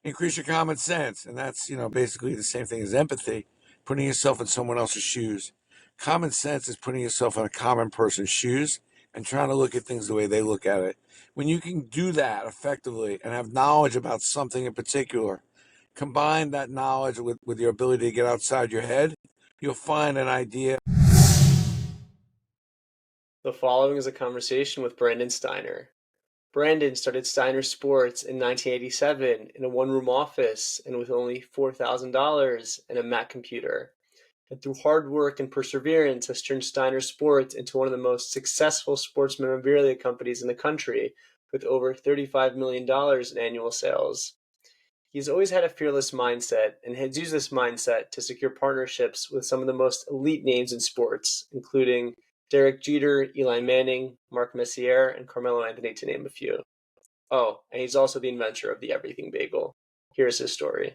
increase your common sense. And that's, basically the same thing as empathy, putting yourself in someone else's shoes. Common sense is putting yourself in a common person's shoes and trying to look at things the way they look at it. When you can do that effectively and have knowledge about something in particular, combine that knowledge with your ability to get outside your head, you'll find an idea. The following is a conversation with Brandon Steiner. Brandon started Steiner Sports in 1987 in a one-room office and with only $4,000 and a Mac computer. And through hard work and perseverance has turned Steiner Sports into one of the most successful sports memorabilia companies in the country with over $35 million in annual sales. He's always had a fearless mindset and has used this mindset to secure partnerships with some of the most elite names in sports, including Derek Jeter, Eli Manning, Mark Messier, and Carmelo Anthony, to name a few. Oh, and he's also the inventor of the Everything Bagel. Here's his story.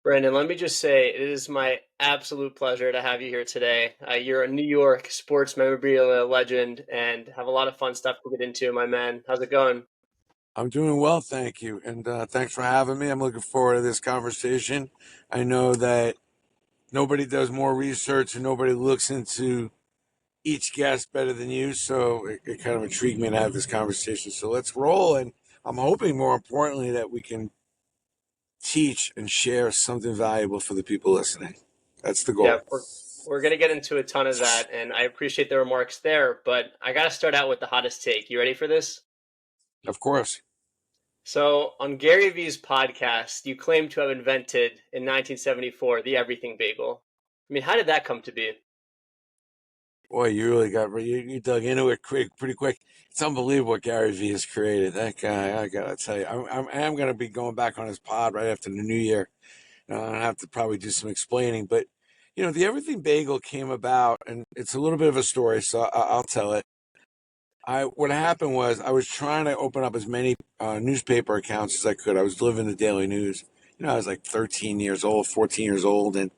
Brandon, let me just say it is my absolute pleasure to have you here today. You're a New York sports memorabilia legend and have a lot of fun stuff to get into, my man. How's it going? I'm doing well, thank you. And thanks for having me. I'm looking forward to this conversation. I know that nobody does more research and nobody looks into each guest better than you. So it kind of intrigued me to have this conversation. So let's roll. And I'm hoping, more importantly, that we can teach and share something valuable for the people listening. That's the Yeah, goal. we're gonna get into a ton of that, and I appreciate the remarks there, but I gotta start out with the hottest take. You ready for this? Of course. So, on Gary Vee's podcast, you claim to have invented in 1974 the Everything Bagel. I mean, how did that come to be? Boy, you really you dug into it pretty quick. It's unbelievable what Gary Vee has created. That guy, I gotta tell you, I am gonna be going back on his pod right after the new year. I have to probably do some explaining, but the Everything Bagel came about, and it's a little bit of a story, so I'll tell it. What happened was I was trying to open up as many newspaper accounts as I could. I was delivering the Daily News. I was like 13 years old, 14 years old, and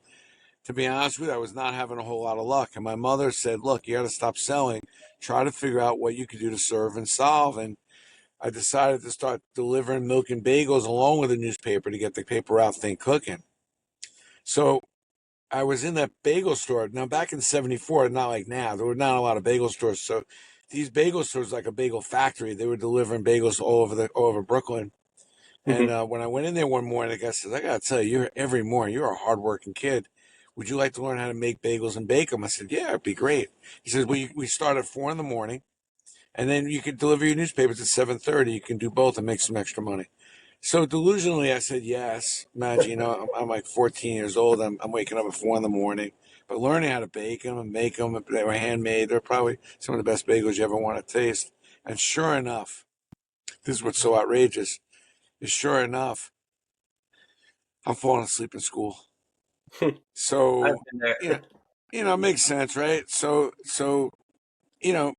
to be honest with you, I was not having a whole lot of luck. And my mother said, "Look, you got to stop selling. Try to figure out what you could do to serve and solve." And I decided to start delivering milk and bagels along with the newspaper to get the paper route thing cooking. So I was in that bagel store. Now, back in '74, not like now, there were not a lot of bagel stores. So these bagel stores, like a bagel factory, they were delivering bagels all over Brooklyn. And when I went in there one morning, the guy says, "I got to tell you, every morning, you're a hardworking kid. Would you like to learn how to make bagels and bake them?" I said, "Yeah, it'd be great." He says, "Well, we start at 4 in the morning, and then you can deliver your newspapers at 7:30. You can do both and make some extra money." So delusionally, I said yes. Imagine, I'm like 14 years old. I'm waking up at 4 in the morning, but learning how to bake them and make them. They were handmade. They're probably some of the best bagels you ever want to taste. And sure enough, this is what's so outrageous. Is sure enough, I'm falling asleep in school. I've So, been there. you know, it makes sense, right? So,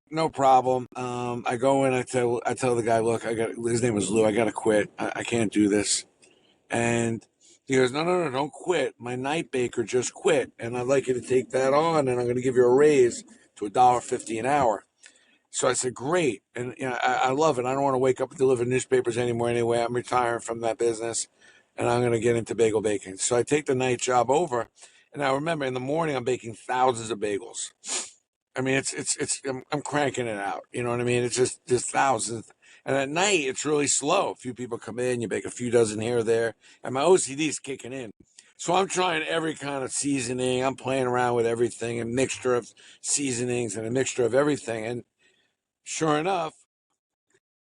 no problem. I go in, I tell the guy, "Look, his name was Lou. I got to quit. I can't do this." And he goes, "No, no, no, don't quit. My night baker just quit, and I'd like you to take that on, and I'm going to give you a raise to $1.50 an hour." So I said, "Great." And I love it. I don't want to wake up and deliver newspapers anymore anyway. I'm retiring from that business, and I'm going to get into bagel baking. So I take the night job over, and I remember in the morning I'm baking thousands of bagels. I mean, I'm cranking it out. You know what I mean? It's just thousands. And at night, it's really slow. A few people come in, you bake a few dozen here or there, and my OCD is kicking in. So I'm trying every kind of seasoning. I'm playing around with everything, a mixture of seasonings and a mixture of everything. And sure enough,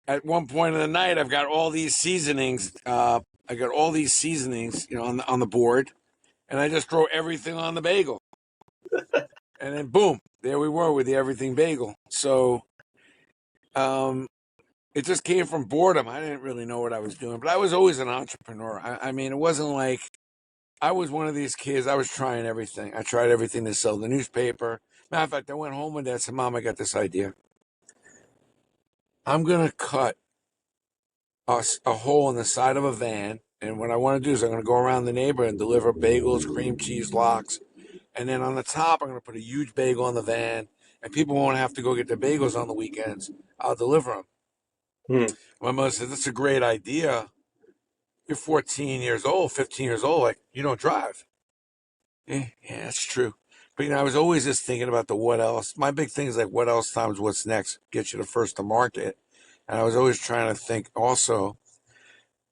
at one point in the night, I've got all these seasonings. I got all these seasonings, on the board, and I just throw everything on the bagel, and then boom, there we were with the Everything Bagel. So, um, it just came from boredom. I didn't really know what I was doing, but I was always an entrepreneur. I mean, it wasn't like I was one of these kids. I was trying everything. I tried everything to sell the newspaper. Matter of fact, I went home one day and said, "Mom, I got this idea. I'm gonna cut a hole in the side of a van, and what I want to do is I'm gonna go around the neighborhood and deliver bagels, cream cheese, lox, and then on the top I'm gonna put a huge bagel on the van, and people won't have to go get their bagels on the weekends. I'll deliver them." Hmm. My mother said, "That's a great idea. You're 14 years old, 15 years old. Like, you don't drive." Yeah, that's true. But, I was always just thinking about the what else. My big thing is like, what else times what's next gets you the first to market. And I was always trying to think also,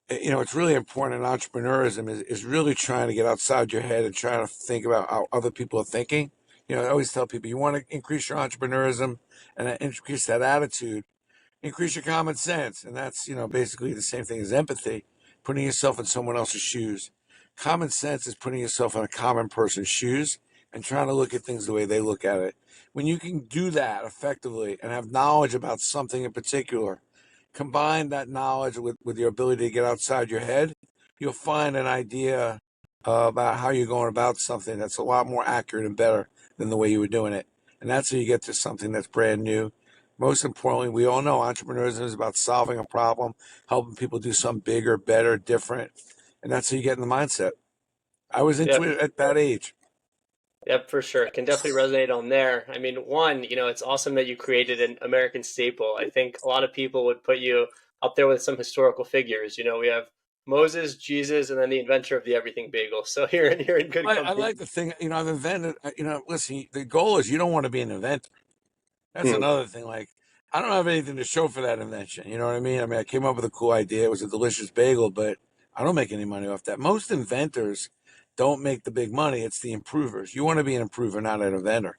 it's really important in entrepreneurism is really trying to get outside your head and trying to think about how other people are thinking. I always tell people you want to increase your entrepreneurism and increase that attitude, increase your common sense. And that's, basically the same thing as empathy, putting yourself in someone else's shoes. Common sense is putting yourself in a common person's shoes and trying to look at things the way they look at it. When you can do that effectively and have knowledge about something in particular, combine that knowledge with your ability to get outside your head, you'll find an idea about how you're going about something that's a lot more accurate and better than the way you were doing it. And that's how you get to something that's brand new. Most importantly, we all know entrepreneurship is about solving a problem, helping people do something bigger, better, different. And that's how you get in the mindset. I was into Yep. it at that age. Yep, for sure. Can definitely resonate on there. I mean, one, it's awesome that you created an American staple. I think a lot of people would put you up there with some historical figures. We have Moses, Jesus, and then the inventor of the Everything Bagel. So you're in good I company. like the thing, I've invented, listen, the goal is you don't want to be an inventor. That's Hmm. another thing. Like, I don't have anything to show for that invention. You know what I mean? I mean, I came up with a cool idea. It was a delicious bagel, but I don't make any money off that. Most inventors don't make the big money. It's the improvers. You want to be an improver, not an inventor.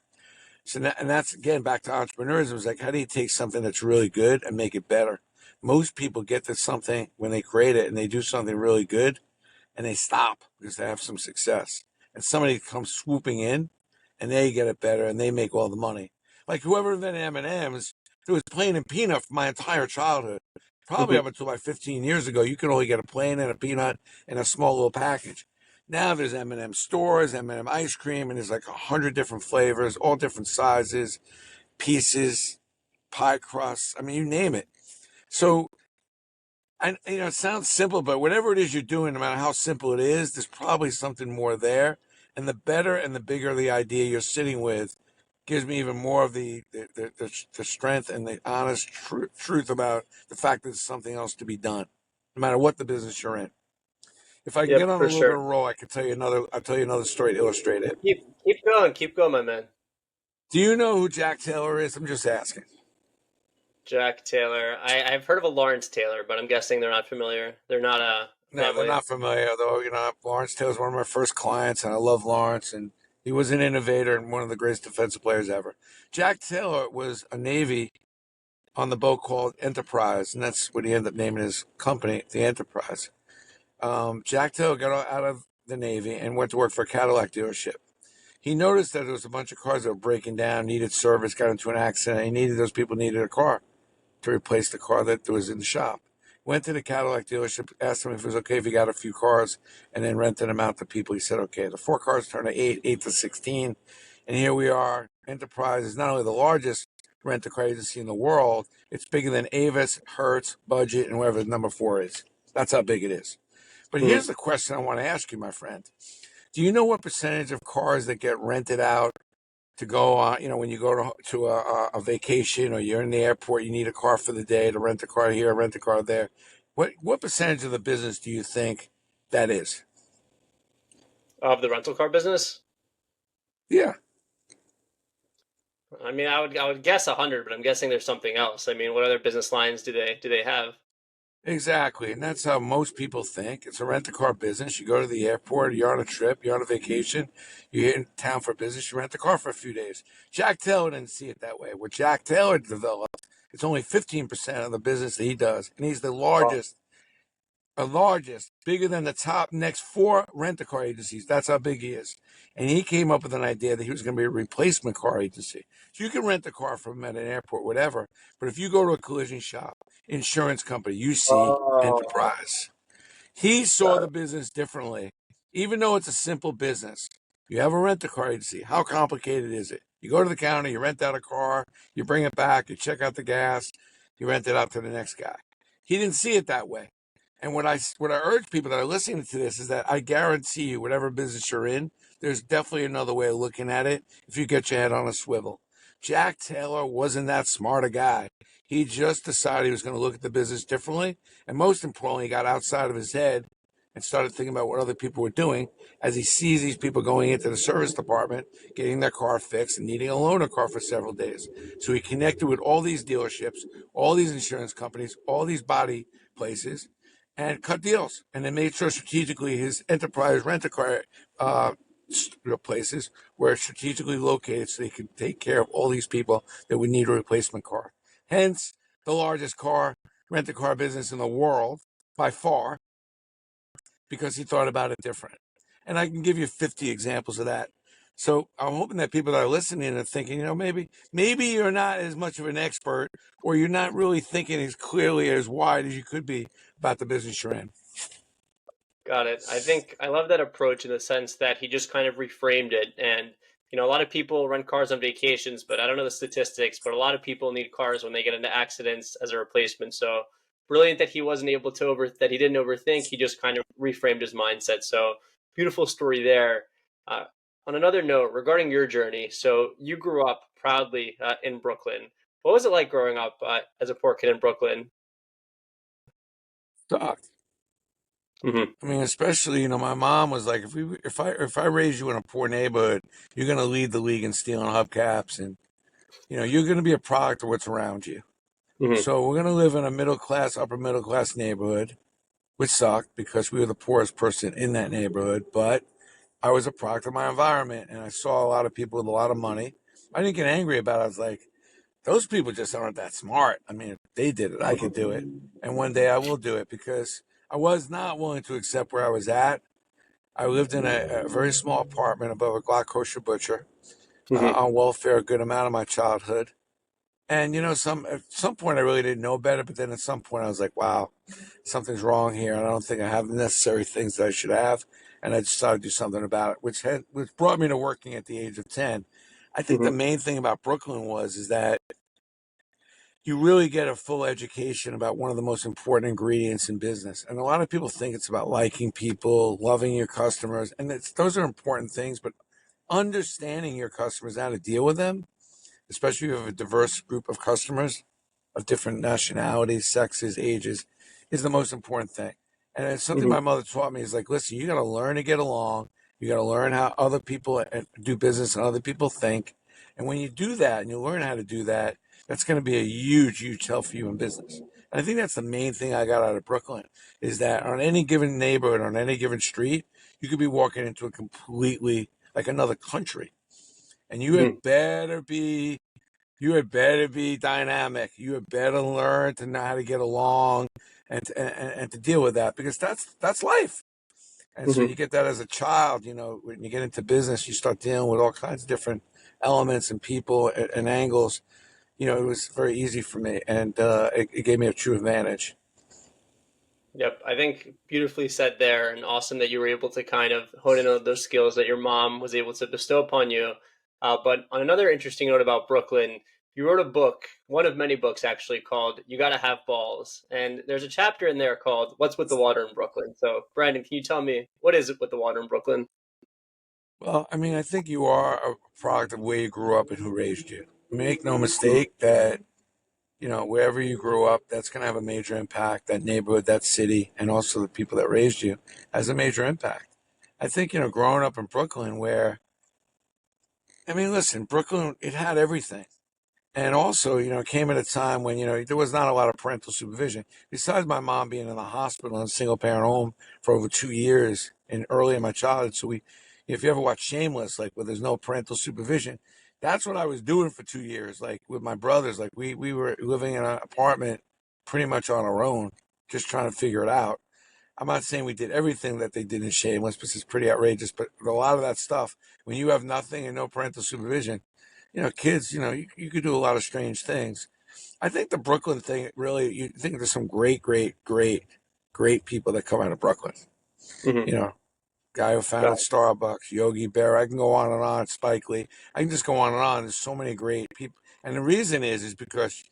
So, and that's again back to entrepreneurism. It's like, how do you take something that's really good and make it better? Most people get to something when they create it and they do something really good and they stop because they have some success. And somebody comes swooping in and they get it better and they make all the money. Like whoever invented M&Ms, it was plain and peanut for my entire childhood. Probably up until about 15 years ago, you could only get a plain and a peanut in a small little package. Now there's M&M stores, M&M ice cream, and there's like 100 different flavors, all different sizes, pieces, pie crusts. I mean, you name it. So and it sounds simple, but whatever it is you're doing, no matter how simple it is, there's probably something more there. And the better and the bigger the idea you're sitting with gives me even more of the strength and the honest truth about the fact that there's something else to be done, no matter what the business you're in. If I can get Yep, on a for little bit sure. of a roll, I can tell you another. I'll tell you another story to illustrate it. Keep going, my man. Do you know who Jack Taylor is? I'm just asking. Jack Taylor. I've heard of a Lawrence Taylor, but I'm guessing they're not familiar. They're not a No, they're family. not familiar, though. Lawrence Taylor's one of my first clients, and I love Lawrence, and he was an innovator and one of the greatest defensive players ever. Jack Taylor was a Navy on the boat called Enterprise, and that's what he ended up naming his company, the Enterprise. Jack Taylor got out of the Navy and went to work for a Cadillac dealership. He noticed that there was a bunch of cars that were breaking down, needed service, got into an accident. Those people needed a car to replace the car that was in the shop. Went to the Cadillac dealership, asked him if it was okay if he got a few cars, and then rented them out to people. He said, okay. The 4 cars turned to eight to 16. And here we are. Enterprise is not only the largest rent a car agency in the world, it's bigger than Avis, Hertz, Budget, and whatever the number four is. That's how big it is. But Hmm. here's the question I want to ask you, my friend. Do you know what percentage of cars that get rented out to go on, when you go to a vacation or you're in the airport, you need a car for the day to rent a car here, rent a car there. What percentage of the business do you think that is? Of the rental car business? Yeah, I mean, I would guess 100, but I'm guessing there's something else. I mean, what other business lines do they have? exactly. And that's how most people think. It's a rent a car business. You go to the airport, you're on a trip, you're on a vacation, you're in town for business, you rent a car for a few days. Jack Taylor didn't see it that way. What Jack Taylor developed, it's only 15% of the business that he does. And he's the Well, largest, bigger than the top next four rent-a-car agencies. That's how big he is. And he came up with an idea that he was going to be a replacement car agency. So you can rent a car from him at an airport, whatever. But if you go to a collision shop, insurance company, you see oh, Enterprise. He saw got the business differently. Even though it's a simple business, you have a rent a car agency. How complicated is it? You go to the counter, you rent out a car, you bring it back, you check out the gas, you rent it out to the next guy. He didn't see it that way. And what I urge people that are listening to this is that I guarantee you, whatever business you're in, there's definitely another way of looking at it if you get your head on a swivel. Jack Taylor wasn't that smart a guy. He just decided he was going to look at the business differently. And most importantly, he got outside of his head and started thinking about what other people were doing as he sees these people going into the service department, getting their car fixed and needing a loaner car for several days. So he connected with all these dealerships, all these insurance companies, all these body places, and cut deals. And then made sure strategically his enterprise rent-a-car uh, places were strategically located so they could take care of all these people that would need a replacement car. Hence, the largest car rent-a-car business in the world by far, because he thought about it different. And I can give you 50 examples of that. So I'm hoping that people that are listening are thinking, maybe you're not as much of an expert, or you're not really thinking as clearly as wide as you could be about the business you're in. Got it. I think I love that approach in the sense that he just kind of reframed it. And, a lot of people rent cars on vacations, but I don't know the statistics, but a lot of people need cars when they get into accidents as a replacement. So brilliant that he wasn't able to that he didn't overthink. He just kind of reframed his mindset. So beautiful story there. Uh, on another note, regarding your journey, so you grew up proudly in Brooklyn. What was it like growing up as a poor kid in Brooklyn? Sucked. Hmm. I mean, especially, my mom was like, if I raise you in a poor neighborhood, you're gonna lead the league in stealing hubcaps, and you're gonna be a product of what's around you. Hmm. So we're gonna live in a middle class, upper middle class neighborhood, which sucked because we were the poorest person in that neighborhood. But I was a product of my environment, and I saw a lot of people with a lot of money. I didn't get angry about it. I was like, those people just aren't that smart. I mean, if they did it, I could do it. And one day I will do it, because I was not willing to accept where I was at. I lived in a very small apartment above a Glock kosher butcher, Hmm. on welfare a good amount of my childhood. And at some point I really didn't know better, but then at some point I was like, wow, something's wrong here, and I don't think I have the necessary things that I should have. And I decided to do something about it, which brought me to working at the age of 10. I think the Hmm. main thing about Brooklyn is that you really get a full education about one of the most important ingredients in business. And a lot of people think it's about liking people, loving your customers, and those are important things, but understanding your customers, how to deal with them, especially if you have a diverse group of customers of different nationalities, sexes, ages, is the most important thing. And it's something Hmm. my mother taught me, is like, listen, you got to learn to get along. You got to learn how other people do business and other people think. And when you do that and you learn how to do that, that's going to be a huge, huge help for you in business. And I think that's the main thing I got out of Brooklyn, is that on any given neighborhood, on any given street, you could be walking into a completely like another country. And Hmm. you had better be dynamic. You had better learn to know how to get along, and to deal with that, because that's life. And so Hmm. you get that as a child. When you get into business, you start dealing with all kinds of different elements and people and angles. It was very easy for me, and it gave me a true advantage. Yep, I think beautifully said there, and awesome that you were able to kind of hone in on those skills that your mom was able to bestow upon you. But on another interesting note about Brooklyn, you wrote a book, one of many books actually, called "You Gotta Have Balls," and there's a chapter in there called "What's with the Water in Brooklyn." So, Brandon, can you tell me what is it with the water in Brooklyn? Well, I mean, I think you are a product of where you grew up and who raised you. Make no mistake that wherever you grew up, that's going to have a major impact. That neighborhood, that city, and also the people that raised you has a major impact. I think, growing up in Brooklyn, I mean, listen, Brooklyn, it had everything. And also, it came at a time when, there was not a lot of parental supervision. Besides my mom being in the hospital in a single parent home for over 2 years early in my childhood. So if you ever watch Shameless, like where there's no parental supervision, that's what I was doing for 2 years. Like with my brothers, like we were living in an apartment pretty much on our own, just trying to figure it out. I'm not saying we did everything that they did in Shameless, because it's pretty outrageous, but a lot of that stuff, when you have nothing and no parental supervision, kids, you could do a lot of strange things. I think the Brooklyn thing, really, you think there's some great, great, great, great people that come out of Brooklyn. Hmm. You know, guy who founded Got Starbucks, Yogi Berra. I can go on and on. Spike Lee. I can just go on and on. There's so many great people, and the reason is because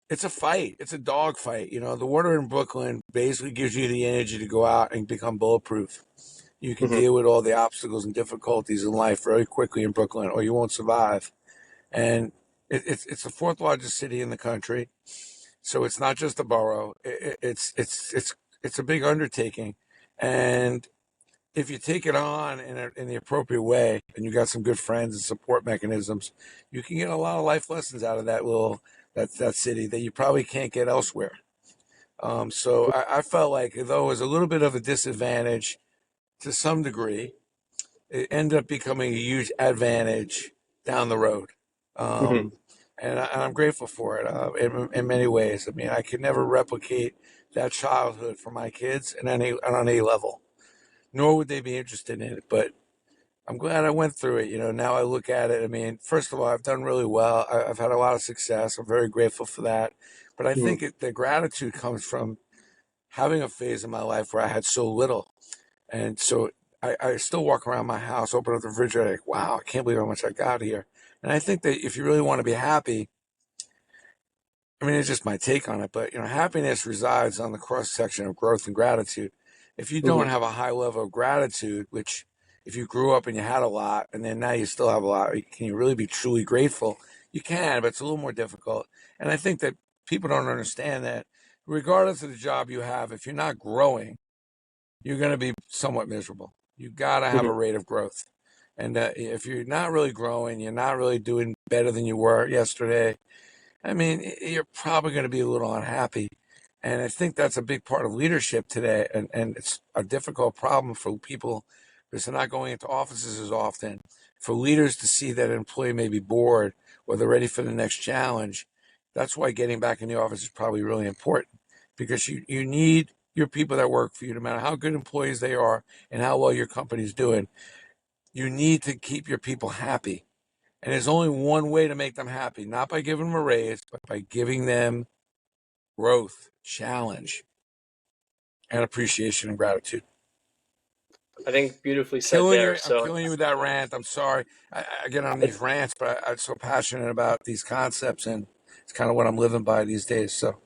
it's a fight. It's a dog fight. The water in Brooklyn basically gives you the energy to go out and become bulletproof. You can hmm deal with all the obstacles and difficulties in life very quickly in Brooklyn, or you won't survive. And It's the fourth largest city in the country, so it's not just a borough. It's a big undertaking, and if you take it on in the appropriate way, and you got some good friends and support mechanisms, you can get a lot of life lessons out of that city that you probably can't get elsewhere. So I felt like, though it was a little bit of a disadvantage to some degree, it ended up becoming a huge advantage down the road. Hmm. Um, and I'm grateful for it in many ways. I mean, I could never replicate that childhood for my kids on any level, nor would they be interested in it. But I'm glad I went through it. Now I look at it. I mean, first of all, I've done really well. I've had a lot of success. I'm very grateful for that. But I Hmm. think the gratitude comes from having a phase in my life where I had so little. And so I still walk around my house, open up the refrigerator, like, wow, I can't believe how much I got here. And I think that if you really want to be happy, I mean, it's just my take on it, but happiness resides on the cross section of growth and gratitude. If you don't Hmm. have a high level of gratitude, which if you grew up and you had a lot, and then now you still have a lot, can you really be truly grateful? You can, but it's a little more difficult. And I think that people don't understand that regardless of the job you have, if you're not growing, you're going to be somewhat miserable. You got to have Hmm. a rate of growth. And if you're not really growing, you're not really doing better than you were yesterday, I mean, you're probably going to be a little unhappy. And I think that's a big part of leadership today. And it's a difficult problem for people because they're not going into offices as often. For leaders to see that an employee may be bored or they're ready for the next challenge, that's why getting back in the office is probably really important because you need your people that work for you, no matter how good employees they are and how well your company's doing. You need to keep your people happy. And there's only one way to make them happy, not by giving them a raise, but by giving them growth, challenge, and appreciation and gratitude. I think beautifully said there. I'm So killing you with that rant. I'm sorry. I get on these it's rants, but I'm so passionate about these concepts, and it's kind of what I'm living by these days. So,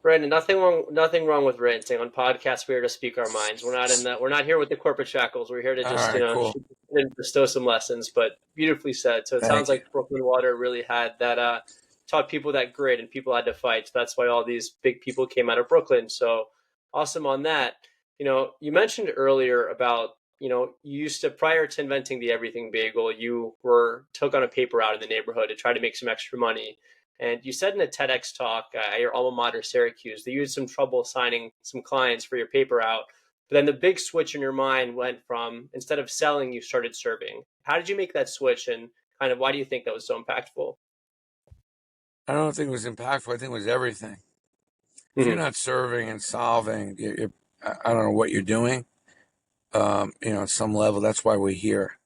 Brandon, nothing wrong with ranting. On podcasts, we're here to speak our minds. We're not here with the corporate shackles. We're here to all just, right, cool. shoot and bestow some lessons, but beautifully said. So it sounds Thank you. like Brooklyn Water really had that, taught people that grit and people had to fight. So that's why all these big people came out of Brooklyn. So awesome on that. You mentioned earlier about, you used to, prior to inventing the Everything Bagel, you took on a paper out in the neighborhood to try to make some extra money. And you said in a TEDx talk at your alma mater, Syracuse, that you had some trouble signing some clients for your paper out. But then the big switch in your mind went from, instead of selling, you started serving. How did you make that switch, and kind of why do you think that was so impactful? I don't think it was impactful. I think it was everything. If you're Hmm. not serving and solving, I don't know what you're doing. At some level, that's why we're here.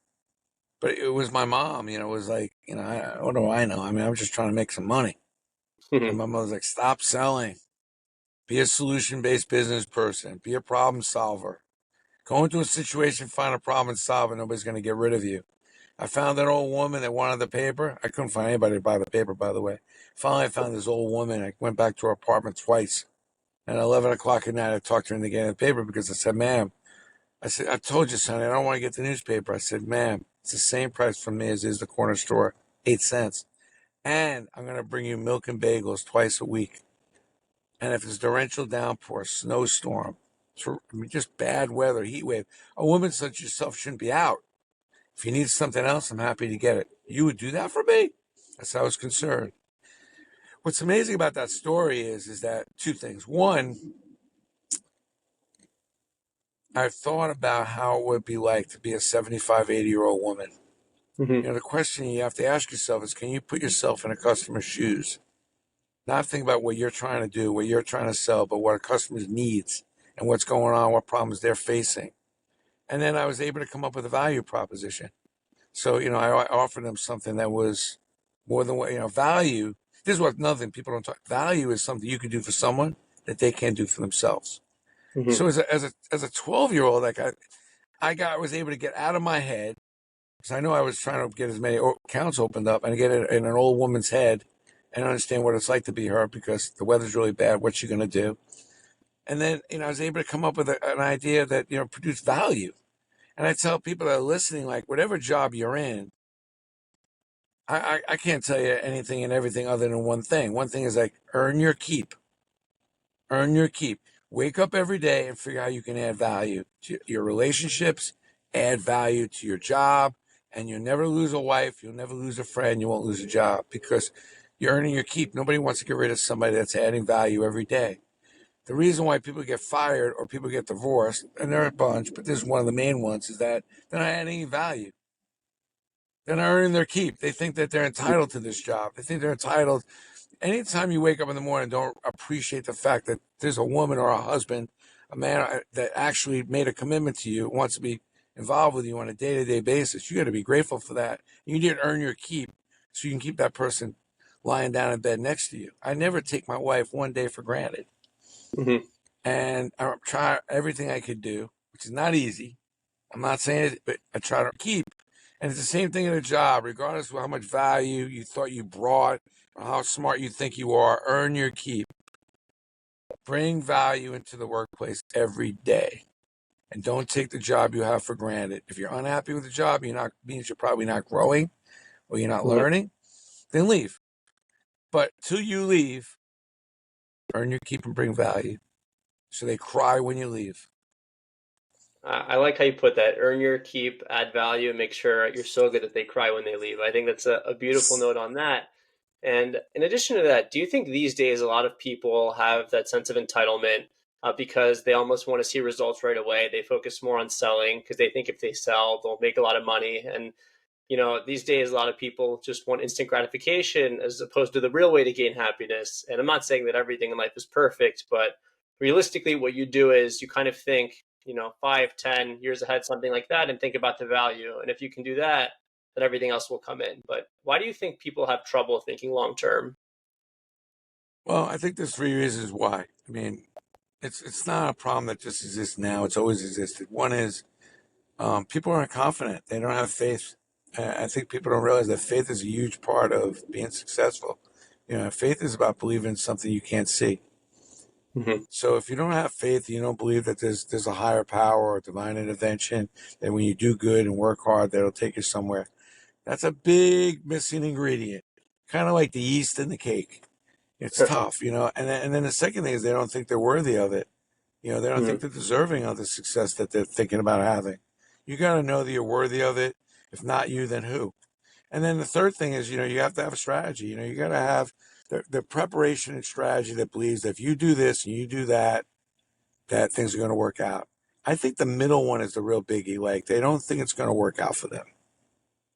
But it was my mom, it was like, what do I know? I mean, I'm just trying to make some money. And Hmm. my mother's like, stop selling. Be a solution based business person. Be a problem solver. Go into a situation, find a problem, and solve it. Nobody's going to get rid of you. I found an old woman that wanted the paper. I couldn't find anybody to buy the paper, by the way. Finally, I found this old woman. I went back to her apartment twice. And at 11 o'clock at night, I talked to her into getting the paper because I said, ma'am, I said, I told you, Sonny, I don't want to get the newspaper. I said, ma'am, it's the same price for me as is the corner store, 8 cents. And I'm going to bring you milk and bagels twice a week. And if it's torrential downpour, snowstorm, just bad weather, heat wave, a woman such as yourself shouldn't be out. If you need something else, I'm happy to get it. You would do that for me? That's how I was concerned. What's amazing about that story is that two things. One, I've thought about how it would be like to be a 75, 80-year-old woman. Hmm. The question you have to ask yourself is, can you put yourself in a customer's shoes? Not think about what you're trying to do, what you're trying to sell, but what a customer needs and what's going on, what problems they're facing. And then I was able to come up with a value proposition. So, I offered them something that was more than what, value. This is what another thing people don't talk. Value is something you can do for someone that they can't do for themselves. Hmm. So as a 12-year-old, like was able to get out of my head because I know I was trying to get as many accounts opened up and get it in an old woman's head and understand what it's like to be her because the weather's really bad. What's she going to do? And then, I was able to come up with an idea that, produced value. And I tell people that are listening, like, whatever job you're in, I can't tell you anything and everything other than one thing. One thing is like earn your keep. Earn your keep. Wake up every day and figure out how you can add value to your relationships, add value to your job, and you'll never lose a wife, you'll never lose a friend, you won't lose a job because you're earning your keep. Nobody wants to get rid of somebody that's adding value every day. The reason why people get fired or people get divorced, and there are a bunch, but this is one of the main ones, is that they're not adding any value. They're not earning their keep. They think that they're entitled to this job. They think they're entitled. Anytime you wake up in the morning and don't appreciate the fact that there's a woman or a husband, a man that actually made a commitment to you, wants to be involved with you on a day-to-day basis, you got to be grateful for that. You need to earn your keep so you can keep that person lying down in bed next to you. I never take my wife one day for granted. Hmm. And I try everything I could do, which is not easy. I'm not saying it, but I try to keep. And it's the same thing in a job, regardless of how much value you thought you brought or how smart you think you are, earn your keep. Bring value into the workplace every day. And don't take the job you have for granted. If you're unhappy with the job, means you're probably not growing or you're not Hmm. learning, then leave. But till you leave, earn your keep and bring value. So they cry when you leave. I like how you put that. Earn your keep, add value, and make sure you're so good that they cry when they leave. I think that's a beautiful note on that. And in addition to that, do you think these days a lot of people have that sense of entitlement because they almost want to see results right away? They focus more on selling because they think if they sell, they'll make a lot of money. And these days, a lot of people just want instant gratification as opposed to the real way to gain happiness. And I'm not saying that everything in life is perfect, but realistically, what you do is you kind of think, 5, 10 years ahead, something like that, and think about the value. And if you can do that, then everything else will come in. But why do you think people have trouble thinking long term? Well, I think there's three reasons why. I mean, it's not a problem that just exists now. It's always existed. One is people aren't confident. They don't have faith. I think people don't realize that faith is a huge part of being successful. Faith is about believing in something you can't see. Hmm. So if you don't have faith, you don't believe that there's a higher power or divine intervention, that when you do good and work hard, that'll take you somewhere. That's a big missing ingredient, kind of like the yeast in the cake. It's tough, and then the second thing is they don't think they're worthy of it. They don't think Hmm. they're deserving of the success that they're thinking about having. You got to know that you're worthy of it. If not you, then who? And then the third thing is, you have to have a strategy. You got to have the preparation and strategy that believes that if you do this and you do that, that things are going to work out. I think the middle one is the real biggie. Like they don't think it's going to work out for them.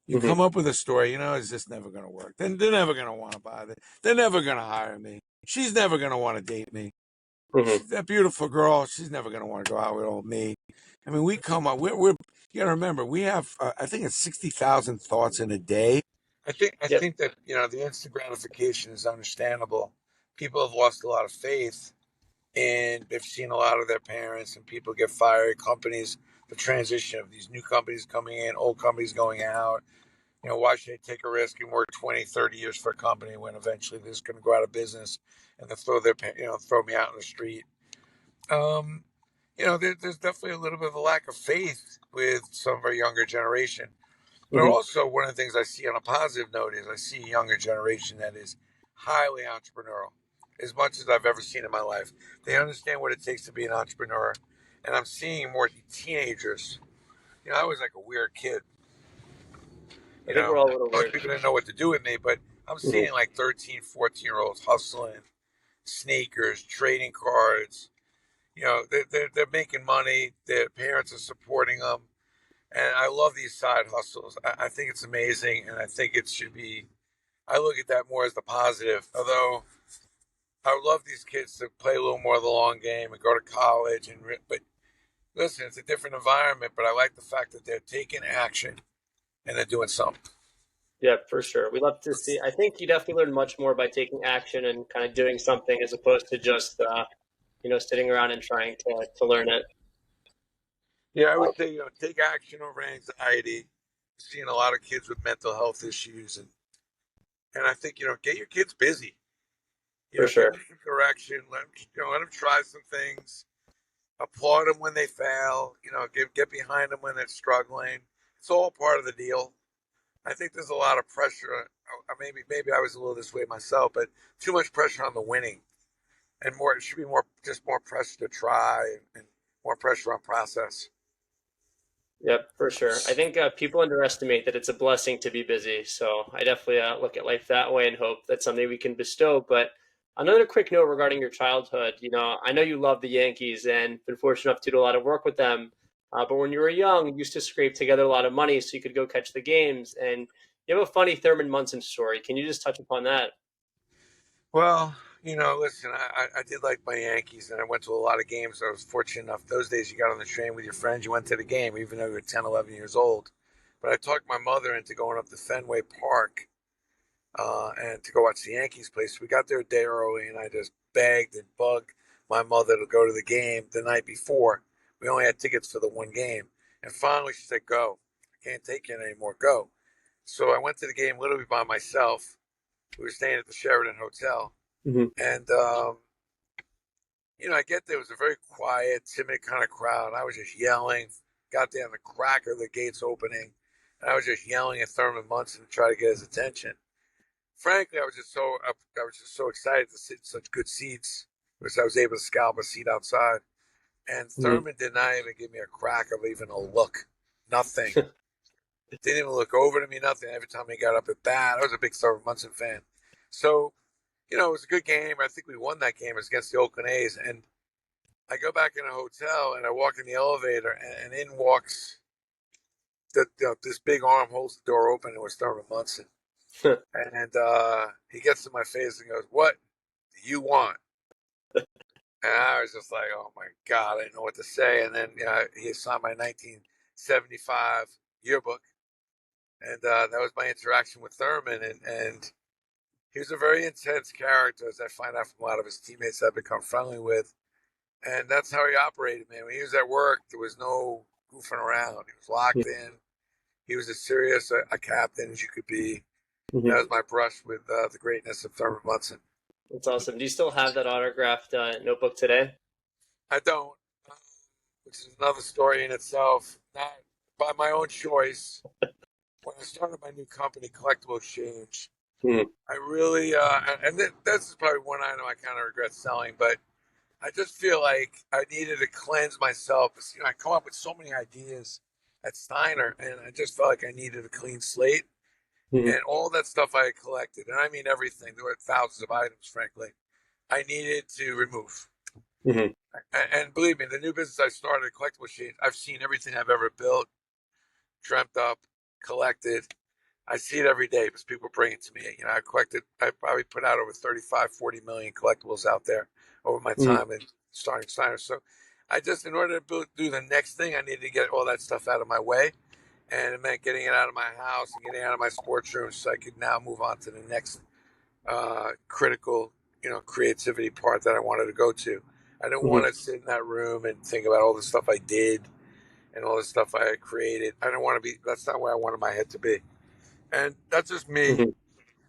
You Hmm. come up with a story, it's just never going to work. Then they're never going to want to buy it. They're never going to hire me. She's never going to want to date me. Hmm. That beautiful girl, she's never going to want to go out with old me. I mean, we come up, we're you got to remember, we have, I think it's 60,000 thoughts in a day. I Yep. think that, the instant gratification is understandable. People have lost a lot of faith and they've seen a lot of their parents and people get fired, companies, the transition of these new companies coming in, old companies going out. Why should they take a risk and work 20, 30 years for a company when eventually they're just going to go out of business and they throw me out in the street? Um, there's definitely a little bit of a lack of faith with some of our younger generation. But Hmm. also, one of the things I see on a positive note is I see a younger generation that is highly entrepreneurial, as much as I've ever seen in my life. They understand what it takes to be an entrepreneur. And I'm seeing more teenagers. I was like a weird kid. I think we're all a little Most weird. people didn't know what to do with me, but I'm Hmm. seeing like 13, 14-year-olds hustling, sneakers, trading cards. They're making money. Their parents are supporting them. And I love these side hustles. I think it's amazing. And I think it should be, I look at that more as the positive. Although I would love these kids to play a little more of the long game and go to college. But listen, it's a different environment. But I like the fact that they're taking action and they're doing something. Yeah, for sure. We love to see. I think you definitely learn much more by taking action and kind of doing something as opposed to just sitting around and trying to learn it. Yeah, I would say, take action over anxiety. Seeing a lot of kids with mental health issues. And I think, get your kids busy. For Give sure. them some direction. Let them try some things. Applaud them when they fail. Get behind them when they're struggling. It's all part of the deal. I think there's a lot of pressure maybe I was a little this way myself, but too much pressure on the winning, and more it should be more pressure to try and more pressure on process. Yep, for sure. I think people underestimate that it's a blessing to be busy. So I definitely look at life that way and hope that's something we can bestow. But another quick note regarding your childhood. I know you love the Yankees and been fortunate enough to do a lot of work with them. But when you were young, you used to scrape together a lot of money so you could go catch the games. And you have a funny Thurman Munson story. Can you just touch upon that? Well, listen, I did like my Yankees, and I went to a lot of games. I was fortunate enough those days. You got on the train with your friends, you went to the game, even though you were 10, 11 years old. But I talked my mother into going up to Fenway Park and to go watch the Yankees play. So we got there a day early, and I just begged and bugged my mother to go to the game the night before. We only had tickets for the one game. And finally, she said, "Go. I can't take you anymore. Go." So I went to the game literally by myself. We were staying at the Sheraton Hotel. Hmm. And, I get there. It was a very quiet, timid kind of crowd. I was just yelling. Got there on the crack of the gates opening. And I was just yelling at Thurman Munson to try to get his attention. Frankly, I was just so excited to sit in such good seats because I was able to scalp a seat outside. And Hmm. Thurman did not even give me a crack of even a look. Nothing. Didn't even look over to me. Nothing. Every time he got up at bat, I was a big Thurman Munson fan. So it was a good game. I think we won that game. It was against the Oakland A's. And I go back in a hotel and I walk in the elevator and in walks this big arm holds the door open. It was Thurman Munson. And he gets to my face and goes, "What do you want?" And I was just like, "Oh my God, I didn't know what to say." And then he signed my 1975 yearbook. And that was my interaction with Thurman. And he was a very intense character, as I find out from a lot of his teammates I've become friendly with. And that's how he operated, man. When he was at work, there was no goofing around. He was locked in. He was as serious a captain as you could be. That Hmm. was my brush with the greatness of Thurman Munson. That's awesome. Do you still have that autographed notebook today? I don't, um, which is another story in itself. Not by my own choice. When I started my new company, Collectible Exchange, Hmm. I really, and this is probably one item I kind of regret selling, but I just feel like I needed to cleanse myself. I come up with so many ideas at Steiner, and I just felt like I needed a clean slate. Hmm. And all that stuff I had collected, and I mean everything, there were thousands of items, frankly, I needed to remove. Hmm. And believe me, the new business I started, Collectible Machines, I've seen everything I've ever built, dreamt up, collected. I see it every day because people bring it to me. I probably put out over 35, 40 million collectibles out there over my Hmm. time in starting Steiner. So in order to do the next thing, I needed to get all that stuff out of my way. And it meant getting it out of my house and getting it out of my sports room so I could now move on to the next critical, creativity part that I wanted to go to. I didn't want Hmm. to sit in that room and think about all the stuff I did and all the stuff I had created. I didn't want to be, that's not where I wanted my head to be. And that's just me. Hmm.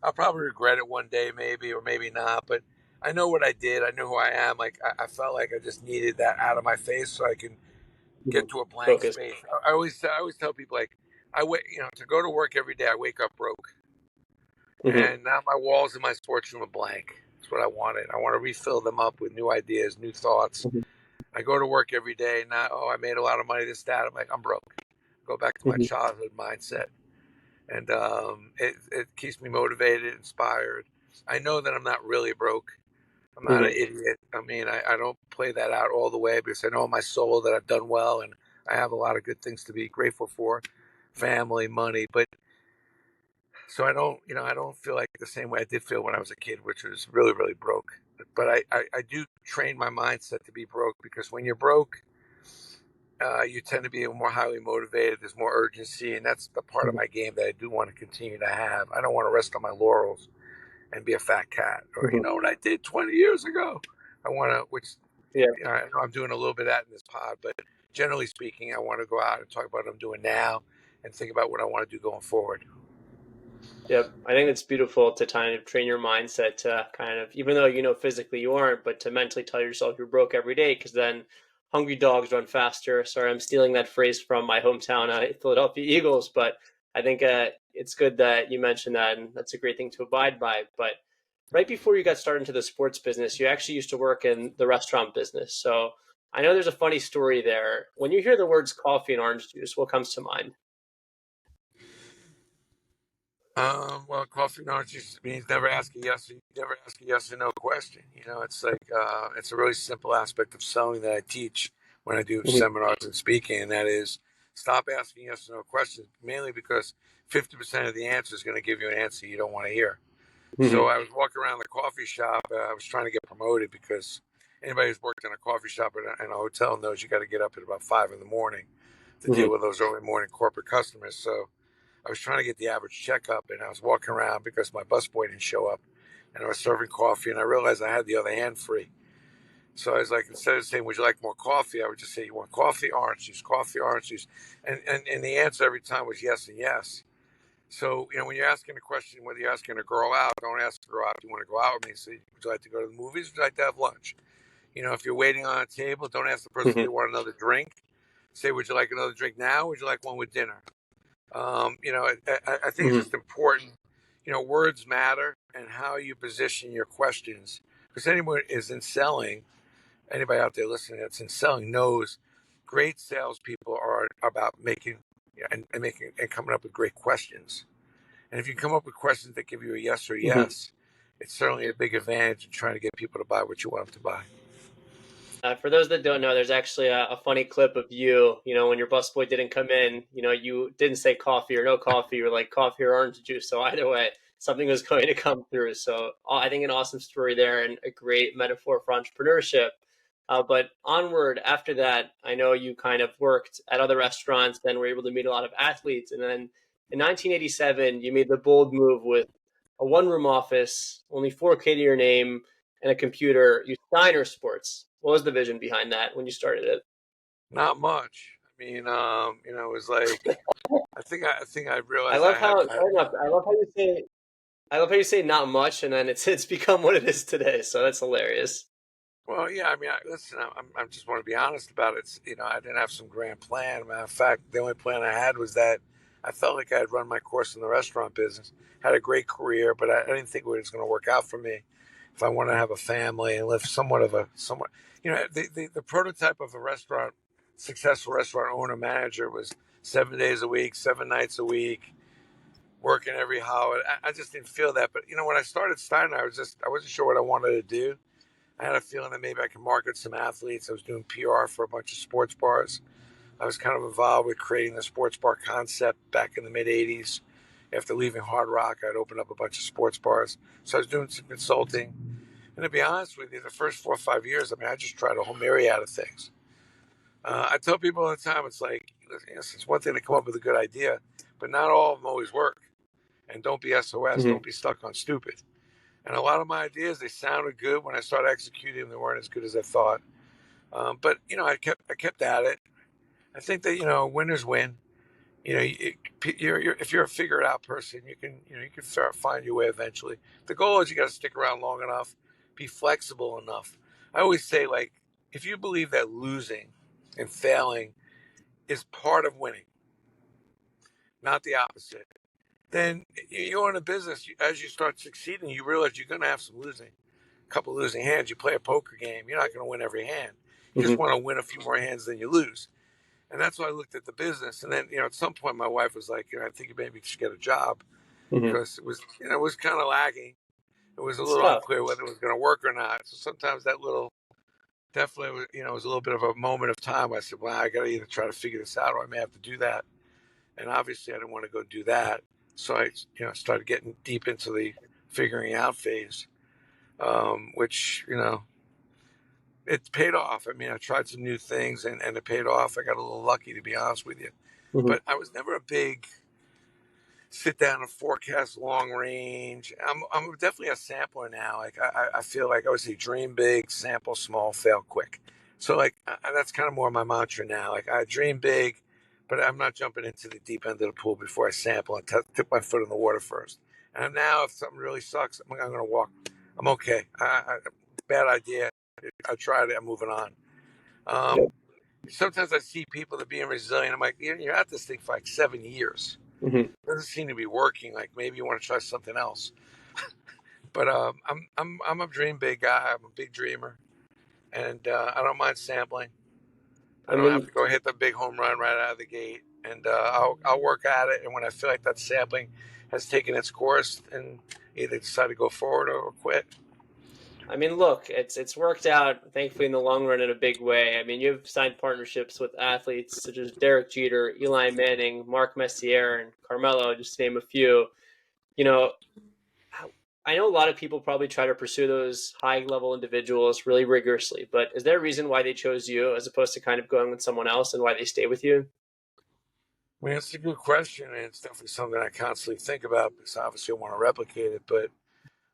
I'll probably regret it one day, maybe, or maybe not. But I know what I did. I know who I am. Like, I felt like I just needed that out of my face so I can Hmm. get to a blank Focus. space. I always tell people, like, to go to work every day, I wake up broke. Hmm. And now my walls in my sports room are blank. That's what I wanted. I want to refill them up with new ideas, new thoughts. Hmm. I go to work every day. Now, oh, I made a lot of money, this, that. I'm like, I'm broke. Go back to my Hmm. childhood mindset. And it keeps me motivated, inspired. I know that I'm not really broke. I'm not an Hmm. idiot. I mean, I don't play that out all the way because I know in my soul that I've done well and I have a lot of good things to be grateful for, family, money. But so I don't feel like the same way I did feel when I was a kid, which was really, really broke. But I do train my mindset to be broke because when you're broke, you tend to be more highly motivated. There's more urgency, and that's the part of Hmm. my game that I do want to continue to have. I don't want to rest on my laurels and be a fat cat, or Hmm. what I did 20 years ago. I want to, which Yeah. I know I'm doing a little bit of that in this pod, but generally speaking, I want to go out and talk about what I'm doing now and think about what I want to do going forward. Yep. I think it's beautiful to kind of train your mindset to kind of, even though physically you aren't, but to mentally tell yourself you're broke every day, because then hungry dogs run faster. Sorry, I'm stealing that phrase from my hometown, Philadelphia Eagles, but I think it's good that you mentioned that, and that's a great thing to abide by. But right before you got started into the sports business, you actually used to work in the restaurant business. So I know there's a funny story there. When you hear the words coffee and orange juice, what comes to mind? Well, coffee and orange juice means never ask a yes or no question. It's like it's a really simple aspect of selling that I teach when I do Hmm. seminars and speaking, and that is stop asking yes or no questions, mainly because 50% of the answer is going to give you an answer you don't want to hear. So Hmm. I was walking around the coffee shop. I was trying to get promoted because anybody who's worked in a coffee shop and a hotel knows you got to get up at about 5 in the morning to deal Hmm. with those early morning corporate customers. So I was trying to get the average checkup, and I was walking around because my busboy didn't show up, and I was serving coffee, and I realized I had the other hand free. So I was like, instead of saying, "Would you like more coffee?" I would just say, "You want coffee, orange juice," and the answer every time was yes and yes. So when you're asking a question, whether you're asking a girl out, don't ask a girl out. Do you want to go out with me? Say, would you like to go to the movies? Would you like to have lunch? If you're waiting on a table, don't ask the person if Hmm. they want another drink. Say, would you like another drink now? Or would you like one with dinner? I think it's Hmm. just important. Words matter and how you position your questions. Because anyone is in selling, anybody out there listening that's in selling knows great salespeople are about making and making and coming up with great questions. And if you come up with questions that give you a yes or Hmm. yes, it's certainly a big advantage in trying to get people to buy what you want them to buy. For those that don't know, there's actually a funny clip of you. When your busboy didn't come in, you didn't say coffee or no coffee. You were like coffee or orange juice. So either way, something was going to come through. So I think an awesome story there and a great metaphor for entrepreneurship. But onward after that, I know you kind of worked at other restaurants, then were able to meet a lot of athletes. And then in 1987, you made the bold move with a one-room office, only 4K to your name, and a computer. You Steiner Sports. What was the vision behind that when you started it? Not much. I mean, it was like I I realized love I had. how sorry enough, I love how you say not much, and then it's become what it is today. So that's hilarious. Well, yeah. I mean, listen. I just want to be honest about it. I didn't have some grand plan. Matter of fact, the only plan I had was that I felt like I had run my course in the restaurant business, had a great career, but I didn't think it was going to work out for me if I wanted to have a family and live somewhat. The prototype of a successful restaurant owner manager was 7 days a week, 7 nights a week, working every holiday. I just didn't feel that. But when I started Steiner, I wasn't sure what I wanted to do. I had a feeling that maybe I could market some athletes. I was doing PR for a bunch of sports bars. I was kind of involved with creating the sports bar concept back in the mid 80s. After leaving Hard Rock, I'd opened up a bunch of sports bars. So I was doing some consulting. And to be honest with you, the first 4 or 5 years, I mean, I just tried a whole myriad of things. I tell people all the time, it's like, yes, it's one thing to come up with a good idea, but not all of them always work. And don't be SOS, don't Hmm. be stuck on stupid. And a lot of my ideas, they sounded good. When I started executing them, they weren't as good as I thought. But I kept at it. I think that winners win. If you're a figure it out person, you can find your way eventually. The goal is you got to stick around long enough, be flexible enough. I always say, like, if you believe that losing and failing is part of winning, not the opposite, then you own a business. As you start succeeding, you realize you're going to have some losing, a couple of losing hands. You play a poker game, you're not going to win every hand. You just Hmm. want to win a few more hands than you lose. And that's why I looked at the business. And then, at some point, my wife was like, I think you maybe should get a job Hmm. because it was kind of lagging. It was a It's little tough. unclear whether it was going to work or not. So sometimes that little definitely was a little bit of a moment of time. I said, well, I got to either try to figure this out or I may have to do that. And obviously, I didn't want to go do that. So I, started getting deep into the figuring out phase, which, it paid off. I mean, I tried some new things and it paid off. I got a little lucky, to be honest with you. Hmm. But I was never a big sit down and forecast long range. I'm definitely a sampler now. Like I feel like I would say dream big, sample small, fail quick. So like that's kind of more my mantra now. Like I dream big, but I'm not jumping into the deep end of the pool before I sample and tip my foot in the water first. And now if something really sucks, I'm going to walk. I'm okay. Bad idea. I tried it. I'm moving on. Yep. Sometimes I see people that being resilient. I'm like, you're at this thing for like 7 years. Hmm. It doesn't seem to be working. Like maybe you want to try something else. But I'm a dream big guy. I'm a big dreamer, and I don't mind sampling. I I don't have mean, to go hit the big home run right out of the gate, and I'll work at it. And when I feel like that sampling has taken its course, and either decide to go forward or quit. look, it's worked out thankfully in the long run in a big way. I mean, you've signed partnerships with athletes such as Derek Jeter, Eli Manning, Mark Messier, and Carmelo, just to name a few. You know, I know a lot of people probably try to pursue those high level individuals really rigorously, but is there a reason why they chose you as opposed to kind of going with someone else and why they stay with you? I mean, it's a good question, and it's definitely something I constantly think about because obviously I want to replicate it. But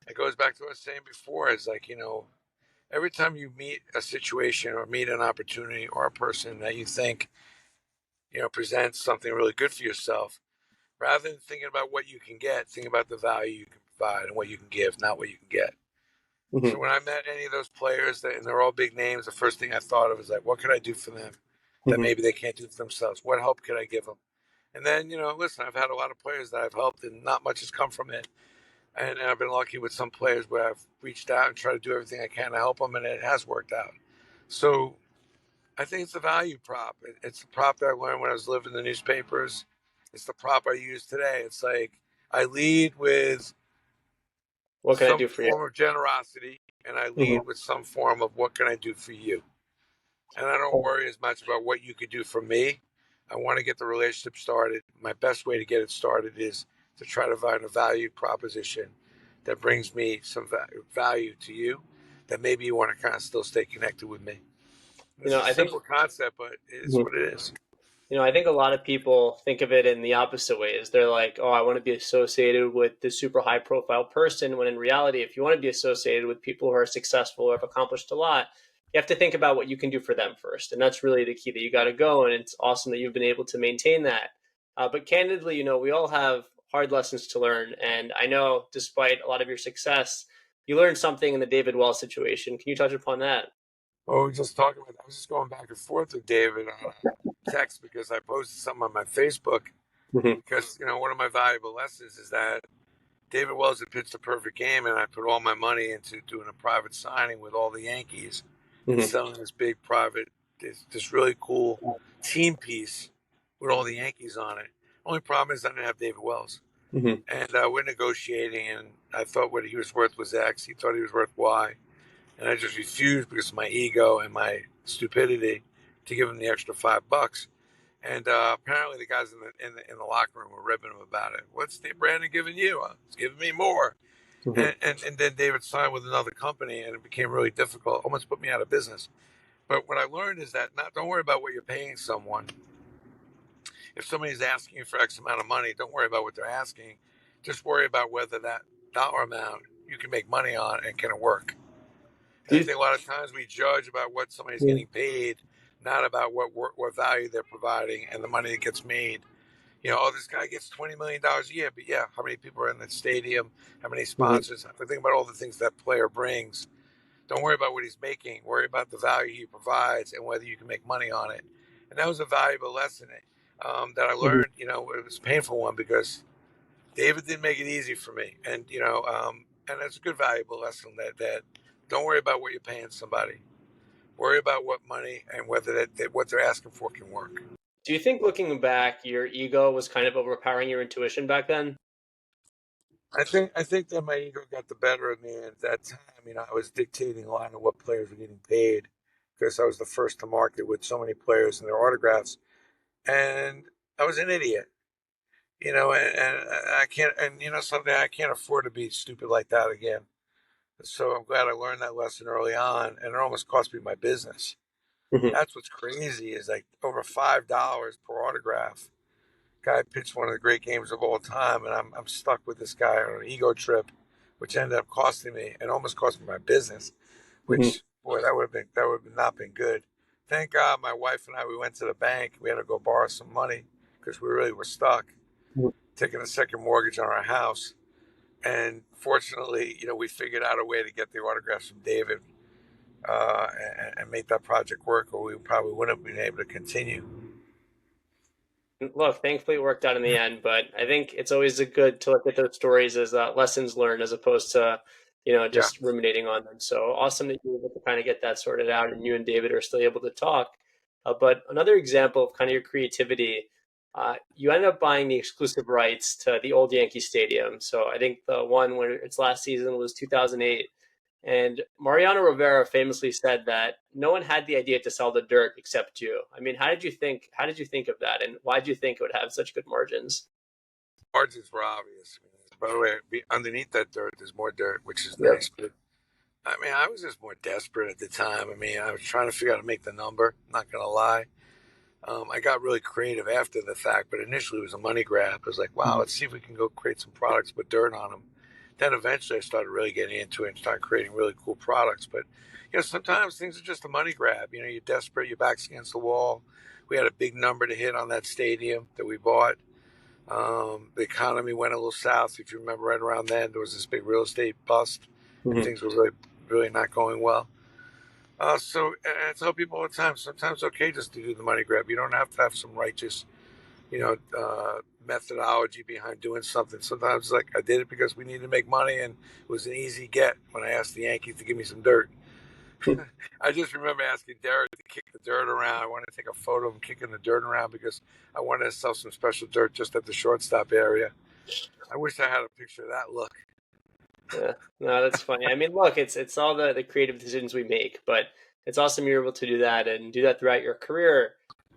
it goes back to what I was saying before. It's like, every time you meet a situation or meet an opportunity or a person that you think, presents something really good for yourself, rather than thinking about what you can get, think about the value you can provide and what you can give, not what you can get. So Hmm. when I met any of those players and they're all big names, the first thing I thought of is like, what could I do for them that Hmm. maybe they can't do for themselves? What help could I give them? And then, listen, I've had a lot of players that I've helped and not much has come from it. And I've been lucky with some players where I've reached out and tried to do everything I can to help them, and it has worked out. So I think it's a value prop. It's a prop that I learned when I was living in the newspapers. It's the prop I use today. It's like I lead with What can I some do for you? form of generosity, and I lead Hmm. with some form of what can I do for you. And I don't worry as much about what you could do for me. I want to get the relationship started. My best way to get it started is to try to find a value proposition that brings me some value to you, that maybe you want to kind of still stay connected with me. It's a I think simple concept, but it's what it is. I think a lot of people think of it in the opposite ways. They're like, oh, I want to be associated with this super high profile person. When in reality, if you want to be associated with people who are successful or have accomplished a lot, you have to think about what you can do for them first. And that's really the key that you got to go. And it's awesome that you've been able to maintain that. But candidly, we all have hard lessons to learn. And I know despite a lot of your success, you learned something in the David Wells situation. Can you touch upon that? Well, we just talking about. I was just going back and forth with David on a text because I posted something on my Facebook Hmm. because one of my valuable lessons is that David Wells had pitched a perfect game, and I put all my money into doing a private signing with all the Yankees and Hmm. selling this big private, this really cool team piece with all the Yankees on it. Only problem is I didn't have David Wells, Hmm. and we're negotiating, and I thought what he was worth was X. He thought he was worth Y, and I just refused because of my ego and my stupidity to give him the extra $5. And apparently, the guys in the locker room were ribbing him about it. What's Brandon giving you? It's giving me more. Hmm. And then David signed with another company, and it became really difficult. Almost put me out of business. But what I learned is that don't worry about what you're paying someone. If somebody's asking you for X amount of money, don't worry about what they're asking. Just worry about whether that dollar amount you can make money on and can it work. And Do I you, think a lot of times we judge about what somebody's getting paid, not about what value they're providing and the money that gets made. Oh, this guy gets $20 million a year, but yeah, how many people are in the stadium? How many Mhm. sponsors? I think about all the things that player brings. Don't worry about what he's making. Worry about the value he provides and whether you can make money on it. And that was a valuable lesson that I Mhm. learned. It was a painful one because David didn't make it easy for me, and it's a good valuable lesson that don't worry about what you're paying somebody. Worry about what money and whether what they're asking for can work. Do you think looking back, your ego was kind of overpowering your intuition back then? I think that my ego got the better of me at that time. I was dictating a lot of what players were getting paid because I was the first to market with so many players and their autographs, and I was an idiot. And I can't, and someday I can't afford to be stupid like that again. So I'm glad I learned that lesson early on, and it almost cost me my business. Mhm. That's what's crazy is like over $5 per autograph. Guy pitched one of the great games of all time, and I'm stuck with this guy on an ego trip, which ended up costing me and almost cost me my business. Mhm. Which boy, that would have not been good. Thank God, my wife and I we went to the bank. We had to go borrow some money because we really were stuck, Mhm. taking a second mortgage on our house. And fortunately, we figured out a way to get the autographs from David and make that project work, or we probably wouldn't have been able to continue. Look, thankfully it worked out in the end, but I think it's always a good to look at those stories as lessons learned as opposed to, Yeah. just ruminating on them. So awesome that you were able to kind of get that sorted out and you and David are still able to talk. But another example of kind of your creativity, you ended up buying the exclusive rights to the old Yankee Stadium. So I think the one where its last season was 2008. And Mariano Rivera famously said that no one had the idea to sell the dirt except you. I mean, how did you think of that? And why did you think it would have such good margins? Margins were obvious. By the way, underneath that dirt, there's more dirt, which is Yep. nice. But I mean, I was just more desperate at the time. I mean, I was trying to figure out how to make the number. Not gonna lie. I got really creative after the fact, but initially it was a money grab. It was like, wow, Mhm. let's see if we can go create some products with dirt on them. Then eventually I started really getting into it and started creating really cool products. But sometimes things are just a money grab. You're desperate, your back's against the wall. We had a big number to hit on that stadium that we bought. The economy went a little south. If you remember, right around then, there was this big real estate bust, and Mhm. things were really, really not going well. And I tell people all the time, sometimes it's okay just to do the money grab. You don't have to have some righteous, methodology behind doing something. Sometimes, like, I did it because we needed to make money, and it was an easy get when I asked the Yankees to give me some dirt. I just remember asking Derek to kick the dirt around. I wanted to take a photo of him kicking the dirt around because I wanted to sell some special dirt just at the shortstop area. I wish I had a picture of that look. Yeah, no, that's funny. I mean, look, it's all the creative decisions we make, but it's awesome you're able to do that and do that throughout your career.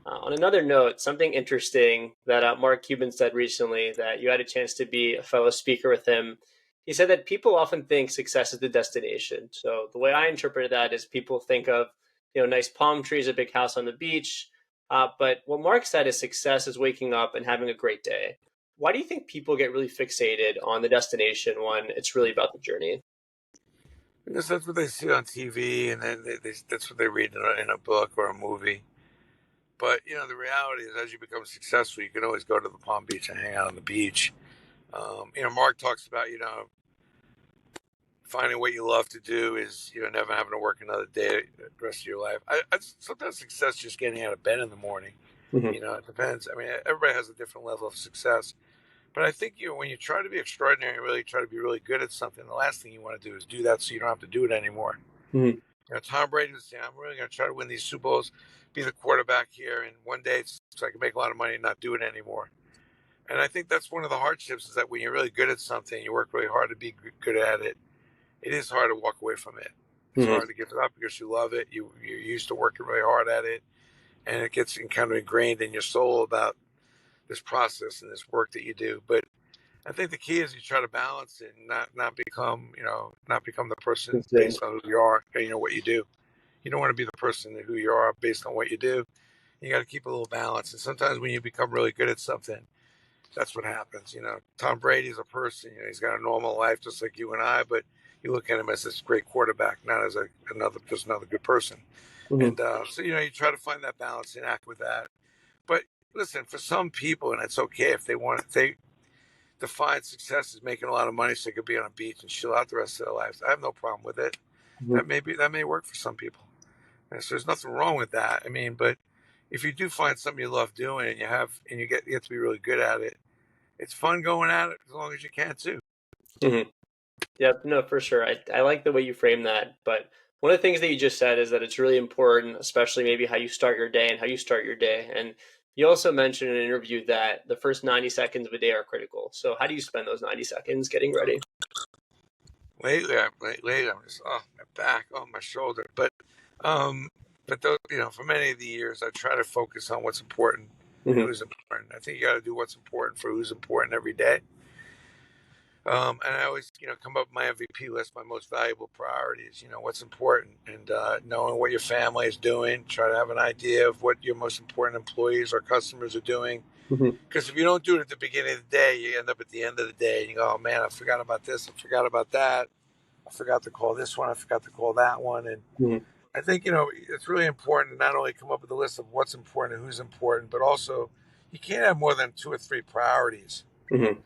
On another note, something interesting that Mark Cuban said recently that you had a chance to be a fellow speaker with him. He said that people often think success is the destination. So the way I interpreted that is people think of nice palm trees, a big house on the beach. But what Mark said is success is waking up and having a great day. Why do you think people get really fixated on the destination when it's really about the journey? Because that's what they see on TV, and then that's what they read in a book or a movie. But the reality is, as you become successful, you can always go to the Palm Beach and hang out on the beach. Mark talks about finding what you love to do is never having to work another day the rest of your life. Sometimes success is just getting out of bed in the morning. Hmm. It depends. I mean, everybody has a different level of success. But I think when you try to be extraordinary, and really try to be really good at something, the last thing you want to do is do that so you don't have to do it anymore. Hmm. Tom Brady was saying, "I'm really going to try to win these Super Bowls, be the quarterback here, and one day so I can make a lot of money and not do it anymore." And I think that's one of the hardships is that when you're really good at something, you work really hard to be good at it. It is hard to walk away from it. It's Hmm. hard to give it up because you love it. You're used to working really hard at it, and it gets kind of ingrained in your soul about this process and this work that you do. But I think the key is you try to balance it and not become not become the person Interesting. based on who you are and what you do. You don't want to be the person who you are based on what you do. You got to keep a little balance. And sometimes when you become really good at something, that's what happens. Tom Brady's a person. He's got a normal life just like you and I, but you look at him as this great quarterback, not as another good person. Hmm. And so you try to find that balance and act with that. But listen, for some people, and it's okay if they define success as making a lot of money so they could be on a beach and chill out the rest of their lives. I have no problem with it. Hmm. That may work for some people. And so there's nothing wrong with that. I mean, but if you do find something you love doing and you get to be really good at it, it's fun going at it as long as you can too. Hmm. Yeah, no, for sure. I like the way you frame that. But one of the things that you just said is that it's really important, especially maybe how you start your day and how you start your day. And you also mentioned in an interview that the first 90 seconds of a day are critical. So how do you spend those 90 seconds getting ready? Lately, I'm just my back, my shoulder. Um, but those, for many of the years, I try to focus on what's important and Hmm. who's important. I think you got to do what's important for who's important every day. And I always, come up with my MVP list, my most valuable priorities, what's important and knowing what your family is doing, try to have an idea of what your most important employees or customers are doing. Hmm. Because if you don't do it at the beginning of the day, you end up at the end of the day and you go, oh man, I forgot about this. I forgot about that. I forgot to call this one. I forgot to call that one. And Hmm. I think, it's really important to not only come up with a list of what's important and who's important, but also you can't have more than two or three priorities. Hmm.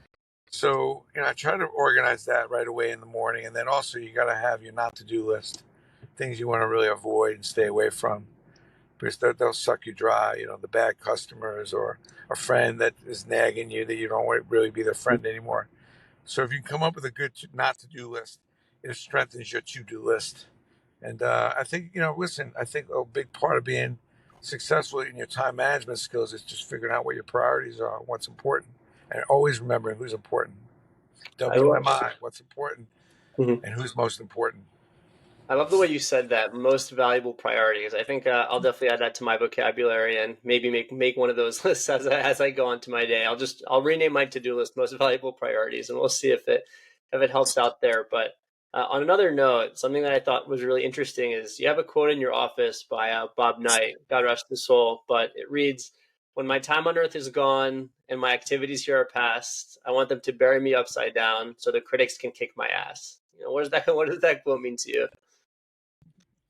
So, I try to organize that right away in the morning. And then also, you got to have your not to do list, things you want to really avoid and stay away from. because they'll suck you dry. The bad customers or a friend that is nagging you that you don't want to really be their friend anymore. So if you can come up with a good not to do list, it strengthens your to do list. And I think, listen, I think a big part of being successful in your time management skills is just figuring out what your priorities are, what's important, and always remembering who's important. I love. WMI, what's important, Mhm. and who's most important. I love the way you said that. Most valuable priorities. I think I'll definitely add that to my vocabulary and maybe make one of those lists as I go on to my day. I'll rename my to do list most valuable priorities, and we'll see if it helps out there. But on another note, something that I thought was really interesting is you have a quote in your office by Bob Knight, God rest his soul, but it reads, "When my time on earth is gone and my activities here are past, I want them to bury me upside down so the critics can kick my ass." What does that what does that quote mean to you?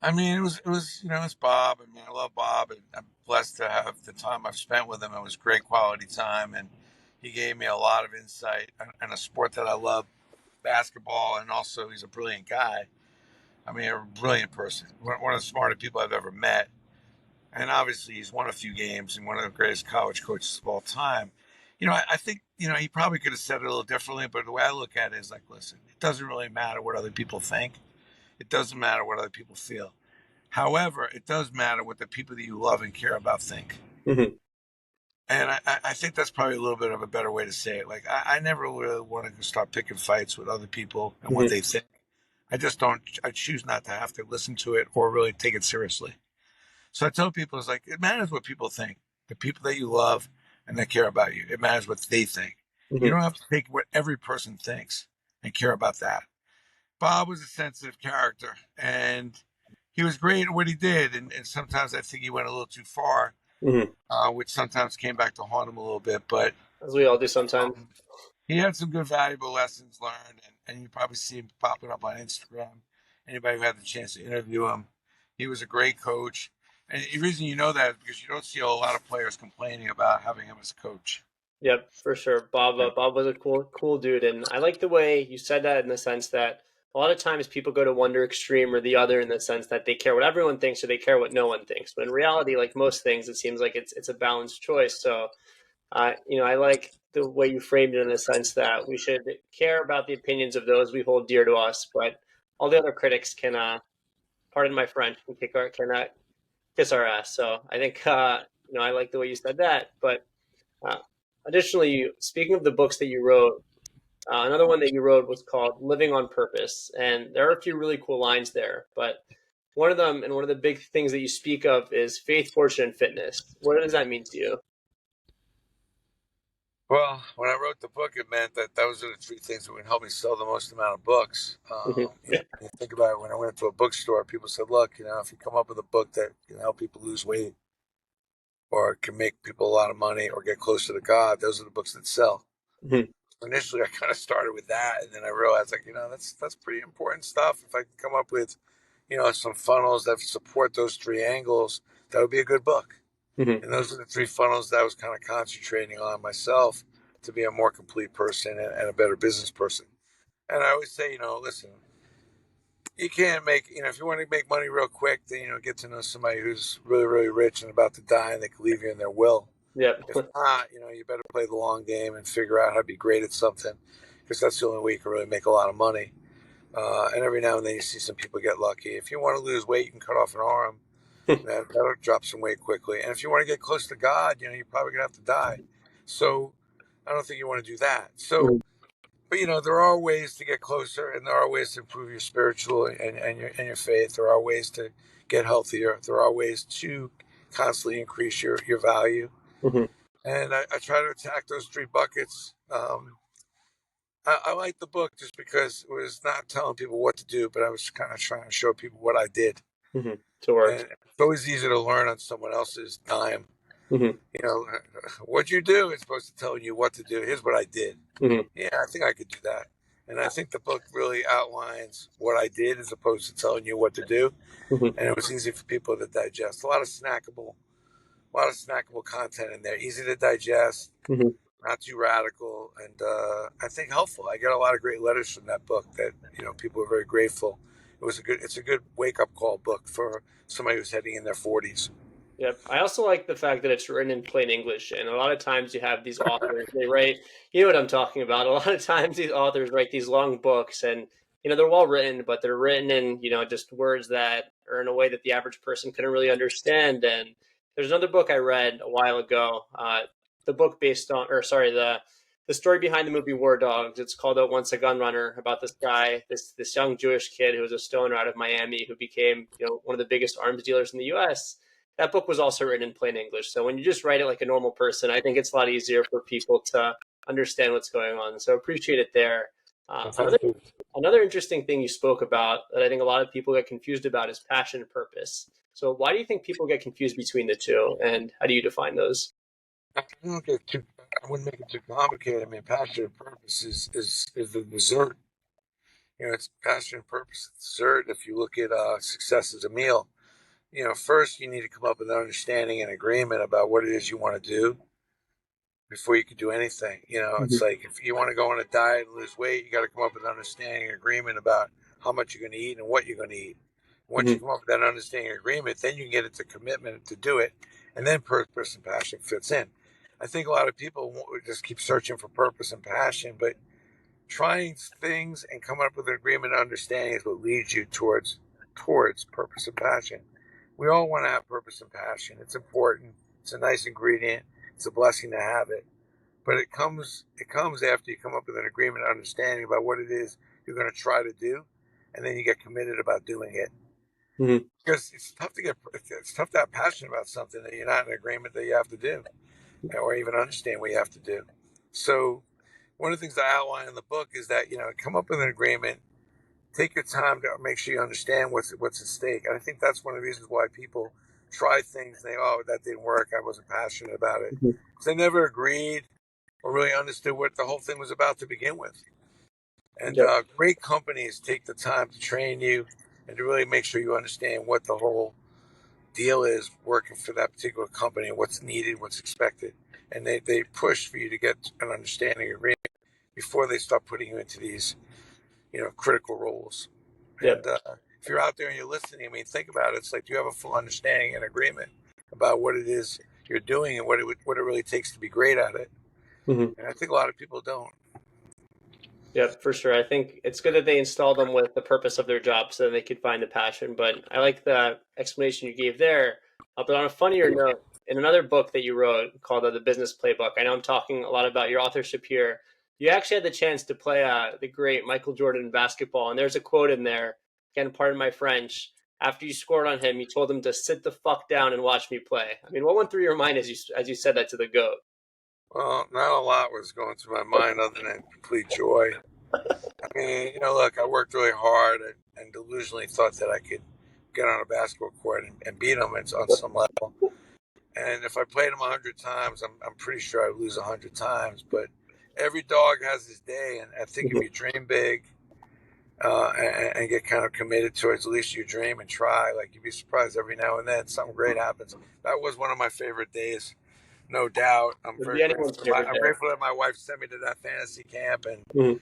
I mean, it was, it's Bob. I mean, I love Bob, and I'm blessed to have the time I've spent with him. It was great quality time, and he gave me a lot of insight in a sport that I love, basketball, and also he's a brilliant guy. I mean, a brilliant person, one of the smartest people I've ever met. And obviously, he's won a few games and one of the greatest college coaches of all time. I think, he probably could have said it a little differently, but the way I look at it is like, listen, it doesn't really matter what other people think. It doesn't matter what other people feel. However, it does matter what the people that you love and care about think. Mhm, And I think that's probably a little bit of a better way to say it. Like, I never really want to start picking fights with other people and what mhm, they think. I just don't, I choose not to have to listen to it or really take it seriously. So I tell people, it's like, it matters what people think. The people that you love and that care about you, it matters what they think. You mhm, don't have to take what every person thinks and care about that. Bob was a sensitive character and he was great at what he did. And sometimes I think he went a little too far, mhm. which sometimes came back to haunt him a little bit. But As we all do sometimes. um, he had some good, valuable lessons learned. And you probably see him popping up on Instagram. Anybody who had the chance to interview him, he was a great coach. And the reason you know that is because you don't see a lot of players complaining about having him as a coach. Yep, for sure. Bob was a cool dude, and I like the way you said that in the sense that a lot of times people go to one extreme or the other in the sense that they care what everyone thinks or they care what no one thinks. But in reality, like most things, it seems like it's a balanced choice. So, I like the way you framed it in the sense that we should care about the opinions of those we hold dear to us, but all the other critics can, pardon my French, can kiss our ass. So I think I like the way you said that, but. Uh, Additionally, speaking of the books that you wrote, another one that you wrote was called Living on Purpose. And there are a few really cool lines there. But one of them, and one of the big things that you speak of, is faith, fortune, and fitness. What does that mean to you? Well, when I wrote the book, it meant that those are the three things that would help me sell the most amount of books. Hmm. Yeah. When you think about it, when I went to a bookstore, people said, look, if you come up with a book that can help people lose weight or can make people a lot of money or get closer to God, those are the books that sell. Hmm. Initially, I kind of started with that. And then I realized, like, that's pretty important stuff. If I can come up with, some funnels that support those three angles, that would be a good book. Hmm. And those are the three funnels that I was kind of concentrating on myself to be a more complete person and a better business person. And I always say, listen, you can't make, if you want to make money real quick, then, get to know somebody who's really, really rich and about to die and they can leave you in their will. Yep. If not, you better play the long game and figure out how to be great at something because that's the only way you can really make a lot of money. And every now and then you see some people get lucky. If you want to lose weight, you can cut off an arm. That'll drop some weight quickly. And if you want to get close to God, you're probably going to have to die. So I don't think you want to do that. So, Mhm. but there are ways to get closer and there are ways to improve your spiritual and your faith. There are ways to get healthier. There are ways to constantly increase your value. Mhm. And I try to attack those three buckets. I like the book just because it was not telling people what to do, but I was kind of trying to show people what I did. Mhm. To work. And it's always easy to learn on someone else's dime. Mhm. You know, what you do is supposed to tell you what to do. Here's what I did. Mhm. Yeah, I think I could do that. And I think the book really outlines what I did as opposed to telling you what to do. Mhm. And it was easy for people to digest. A lot of snackable content in there. Easy to digest, Mhm. not too radical, and I think helpful. I get a lot of great letters from that book that people are very grateful. It's a good wake up call book for somebody who's heading in their 40s. Yep. I also like the fact that it's written in plain English. And a lot of times you have these authors, they write, you know what I'm talking about. A lot of times these authors write these long books and, they're well written, but they're written in, just words that are in a way that the average person couldn't really understand. And there's another book I read a while ago, the book based on, or sorry, the story behind the movie War Dogs. It's called Once a Gun Runner, about this guy, this young Jewish kid who was a stoner out of Miami who became, one of the biggest arms dealers in the U.S. That book was also written in plain English. So when you just write it like a normal person, I think it's a lot easier for people to understand what's going on. So appreciate it there. Uh, another Thank you. another interesting thing you spoke about that I think a lot of people get confused about is passion and purpose. So why do you think people get confused between the two, and how do you define those? I don't get too. I wouldn't make it too complicated. I mean, passion and purpose is the dessert. It's passion and purpose. It's dessert. If you look at success as a meal, first you need to come up with an understanding and agreement about what it is you want to do before you can do anything. It's Mhm. like if you want to go on a diet and lose weight, you got to come up with an understanding and agreement about how much you're going to eat and what you're going to eat. Once you Mhm. come up with that understanding and agreement, then you can get into commitment to do it, and then purpose and passion fits in. I think a lot of people just keep searching for purpose and passion, but trying things and coming up with an agreement and understanding is what leads you towards purpose and passion. We all want to have purpose and passion. It's important. It's a nice ingredient. It's a blessing to have it. But it comes after you come up with an agreement and understanding about what it is you're going to try to do, and then you get committed about doing it. Mhm. Because it's tough to have passion about something that you're not in agreement that you have to do, or even understand what you have to do. So one of the things I outline in the book is that come up with an agreement, take your time to make sure you understand what's at stake. And I think that's one of the reasons why people try things. And they, oh, that didn't work. I wasn't passionate about it Mhm. because they never agreed or really understood what the whole thing was about to begin with. And Yep. great companies take the time to train you and to really make sure you understand what the whole deal is working for that particular company and what's needed, what's expected. And they push for you to get an understanding agreement before they start putting you into these, critical roles. And Yep. if you're out there and you're listening, I mean, think about it. It's like, do you have a full understanding and agreement about what it is you're doing and what it really takes to be great at it? Mhm. And I think a lot of people don't. Yep, for sure. I think it's good that they install them with the purpose of their job so they could find the passion. But I like the explanation you gave there. But on a funnier note, in another book that you wrote called The Business Playbook, I know I'm talking a lot about your authorship here. You actually had the chance to play the great Michael Jordan in basketball. And there's a quote in there, again, pardon my French. After you scored on him, you told him to sit the fuck down and watch me play. I mean, what went through your mind as you said that to the GOAT? Well, not a lot was going through my mind other than complete joy. I mean, look, I worked really hard and delusionally thought that I could get on a basketball court and beat him on some level. And if I played him 100 times, I'm pretty sure I'd lose 100 times. But every dog has his day, and I think if you dream big and get kind of committed towards at least your dream and try, like you'd be surprised every now and then something great happens. That was one of my favorite days, no doubt. I'm Would very be grateful. anyone's favorite I'm day. grateful that my wife sent me to that fantasy camp, and Mhm.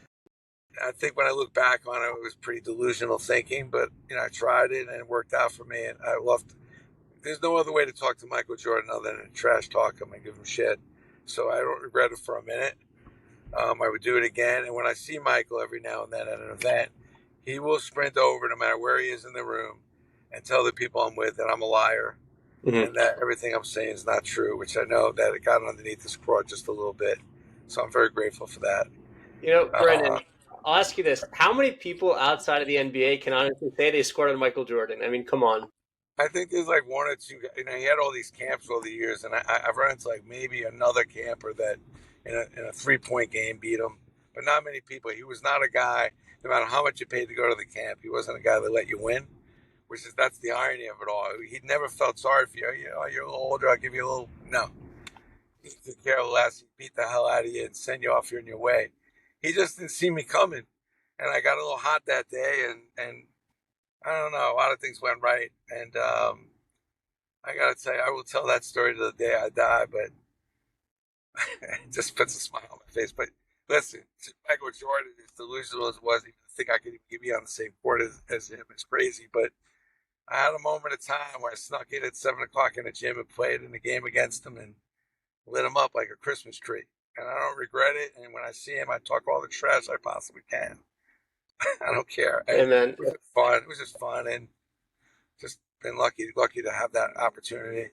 I think when I look back on it, it was pretty delusional thinking. But I tried it, and it worked out for me, and I loved. There's no other way to talk to Michael Jordan other than trash talk him and give him shit. So I don't regret it for a minute. I would do it again. And when I see Michael every now and then at an event, he will sprint over no matter where he is in the room and tell the people I'm with that I'm a liar Mhm. and that everything I'm saying is not true, which I know that it got underneath his craw just a little bit. So I'm very grateful for that. Uh, Brendan, I'll ask you this. How many people outside of the NBA can honestly say they scored on Michael Jordan? I mean, come on. I think there's like one or two. He had all these camps over the years, and I've run into like maybe another camper that in a 3 point game beat him, but not many people. He was not a guy. No matter how much you paid to go to the camp, he wasn't a guy that let you win. That's the irony of it all. He never felt sorry for you. You're a little older. I'll give you a little. No, he took care of less. He beat the hell out of you and send you off your way. He just didn't see me coming, and I got a little hot that day, and I don't know. A lot of things went right, and I gotta say, I will tell that story to the day I die, but it just puts a smile on my face. But listen, Michael Jordan, as delusional as it was, even to think I could even be on the same court as him is crazy. But I had a moment of time where I snuck in at 7 o'clock in the gym and played in the game against him and lit him up like a Christmas tree. And I don't regret it. And when I see him, I talk all the trash I possibly can. I don't care. Hey, It man. was just fun. It was just fun, and just been lucky to have that opportunity.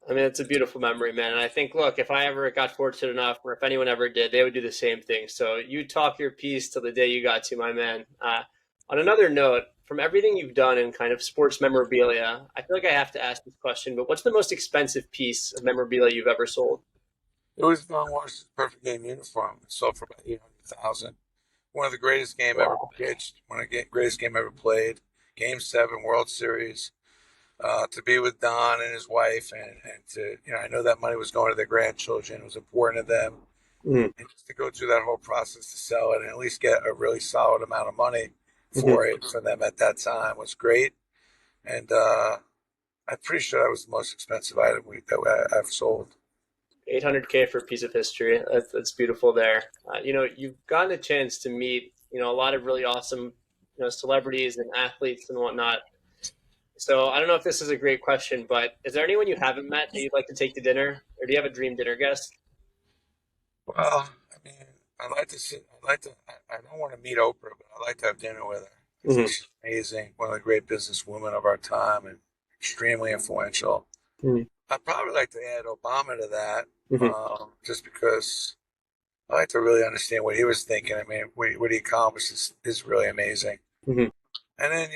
I mean, it's a beautiful memory, man. And I think, look, if I ever got fortunate enough, or if anyone ever did, they would do the same thing. So you talk your piece till the day you got to, my man. On another note, from everything you've done in kind of sports memorabilia, I feel like I have to ask this question, but what's the most expensive piece of memorabilia you've ever sold? It was Don Washington's perfect game uniform. It sold for about 800,000. One of the greatest game ever Wow. pitched. One of the greatest game ever played. Game 7 World Series. To be with Don and his wife, and to I know that money was going to their grandchildren. It was important to them, Mm-hmm. and just to go through that whole process to sell it and at least get a really solid amount of money Mm-hmm. for it for them at that time was great. And I'm pretty sure that was the most expensive item I've sold. 800K for a piece of history. That's beautiful there. You've gotten a chance to meet, a lot of really awesome, celebrities and athletes and whatnot. So I don't know if this is a great question, but is there anyone you haven't met that you'd like to take to dinner, or do you have a dream dinner guest? Well, I mean, I'd like to see. I'd like to. I don't want to meet Oprah, but I'd like to have dinner with her. I think Mm-hmm. she's amazing, one of the great businesswomen of our time, and extremely influential. Mm-hmm. I'd probably like to add Obama to that, Mm-hmm. just because I like to really understand what he was thinking. I mean, what he accomplished is really amazing. Mm-hmm. And then,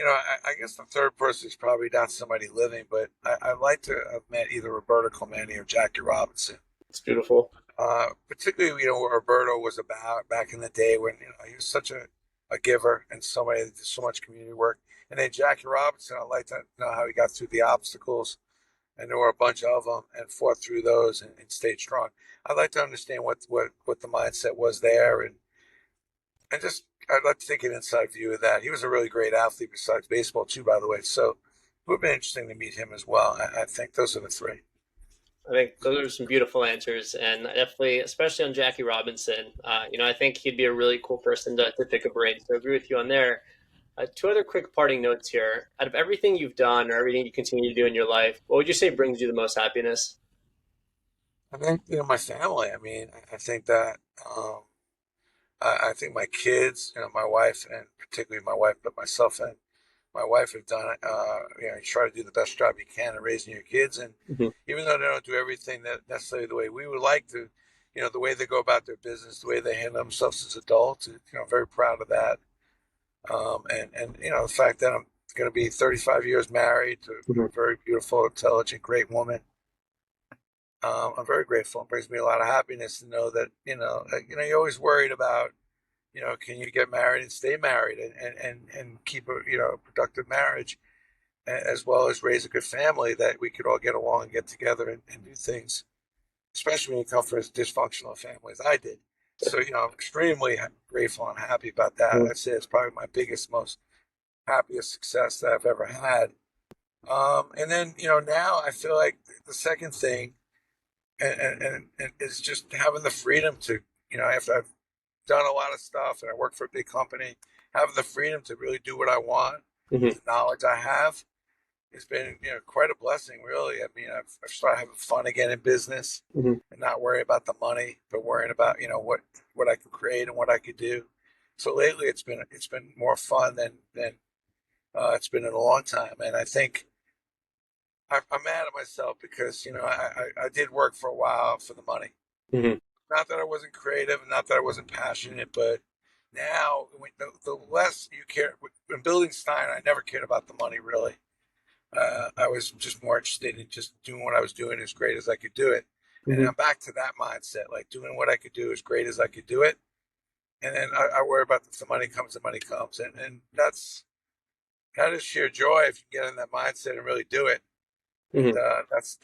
I guess the third person is probably not somebody living, but I'd like to have met either Roberto Clemente or Jackie Robinson. It's beautiful. Particularly, what Roberto was about back in the day when, he was such a giver and somebody that did so much community work. And then Jackie Robinson, I'd like to know how he got through the obstacles, and there were a bunch of them, and fought through those and stayed strong. I'd like to understand what the mindset was there, and just I'd like to take an inside view of that. He was a really great athlete besides baseball too, by the way. So it would have been interesting to meet him as well. I think those are the three. I think those are some beautiful answers, and definitely, especially on Jackie Robinson. I think he'd be a really cool person to pick a brain. So I agree with you on there. Two other quick parting notes here. Out of everything you've done or everything you continue to do in your life, what would you say brings you the most happiness? I think my family. I mean, I think that I think my kids, my wife, and particularly my wife, but myself and my wife have done it. You try to do the best job you can in raising your kids, and Mm-hmm. even though they don't do everything that necessarily the way we would like to, the way they go about their business, the way they handle themselves as adults, very proud of that. And the fact that I'm going to be 35 years married to Mm-hmm. a very beautiful, intelligent, great woman. I'm very grateful. It brings me a lot of happiness to know that you're always worried about can you get married and stay married and keep a productive marriage, as well as raise a good family that we could all get along and get together and do things, especially when you come from a dysfunctional family as I did. So, I'm extremely grateful and happy about that. I'd say it's probably my biggest, most happiest success that I've ever had. And then, now I feel like the second thing and is just having the freedom to, after I've done a lot of stuff and I work for a big company, having the freedom to really do what I want Mm-hmm. with the knowledge I have has been, quite a blessing, really. I mean, I've started having fun again in business Mm-hmm. and not worry about the money, but worrying about, what I could create and what I could do. So lately it's been more fun than it's been in a long time. And I think I'm mad at myself because, I did work for a while for the money. Mm-hmm. Not that I wasn't creative, not that I wasn't passionate, but now the less you care. When building Steiner, I never cared about the money really. I was just more interested in just doing what I was doing as great as I could do it. And Mm-hmm. I'm back to that mindset, like doing what I could do as great as I could do it. And then I worry about if the money comes, the money comes. And that is sheer joy if you get in that mindset and really do it. And Mm-hmm. that's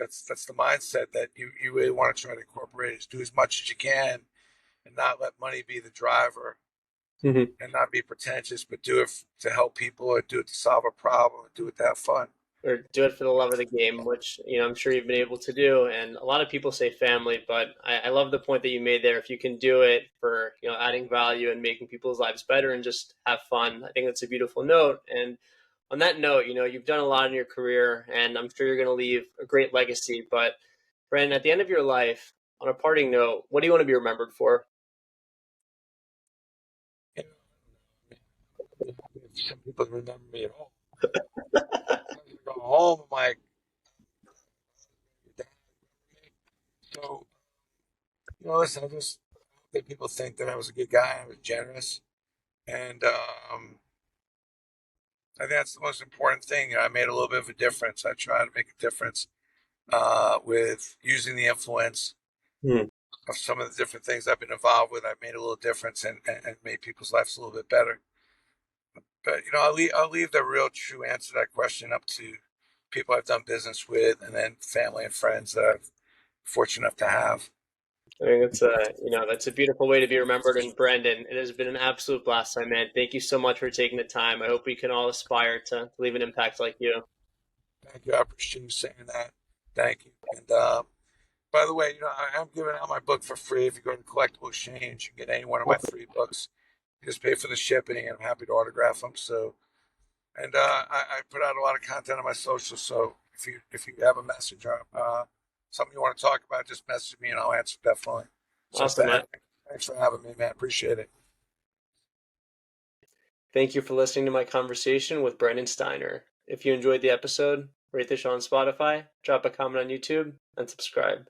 the mindset that you really want to try to incorporate is do as much as you can and not let money be the driver Mm-hmm. and not be pretentious, but do it to help people or do it to solve a problem or do it to have fun. Or do it for the love of the game, which I'm sure you've been able to do. And a lot of people say family, but I love the point that you made there. If you can do it for adding value and making people's lives better and just have fun, I think that's a beautiful note. And On that note, you've done a lot in your career, and I'm sure you're going to leave a great legacy. But Brandon, at the end of your life, on a parting note, what do you want to be remembered for? You know, if some people remember me at all. I was gonna go home. I'm like, your dad remember me? So, listen, I just hope that people think that I was a good guy. I was generous, and I think that's the most important thing. I made a little bit of a difference. I try to make a difference with using the influence Hmm. of some of the different things I've been involved with. I've made a little difference and made people's lives a little bit better. But I'll leave the real true answer to that question up to people I've done business with, and then family and friends that I'm fortunate enough to have. I think that's a beautiful way to be remembered. And Brandon, it has been an absolute blast, my man. Thank you so much for taking the time. I hope we can all aspire to leave an impact like you. Thank you. I appreciate you saying that. Thank you. And by the way, I am giving out my book for free. If you go to Collectible Exchange, you can get any one of my three books. You just pay for the shipping, and I'm happy to autograph them. So, and I put out a lot of content on my social. So if you have a message or something you want to talk about, just message me and I'll answer definitely. So Awesome. thanks for having me, man. Appreciate it. Thank you for listening to my conversation with Brandon Steiner. If you enjoyed the episode, rate the show on Spotify, drop a comment on YouTube, and subscribe.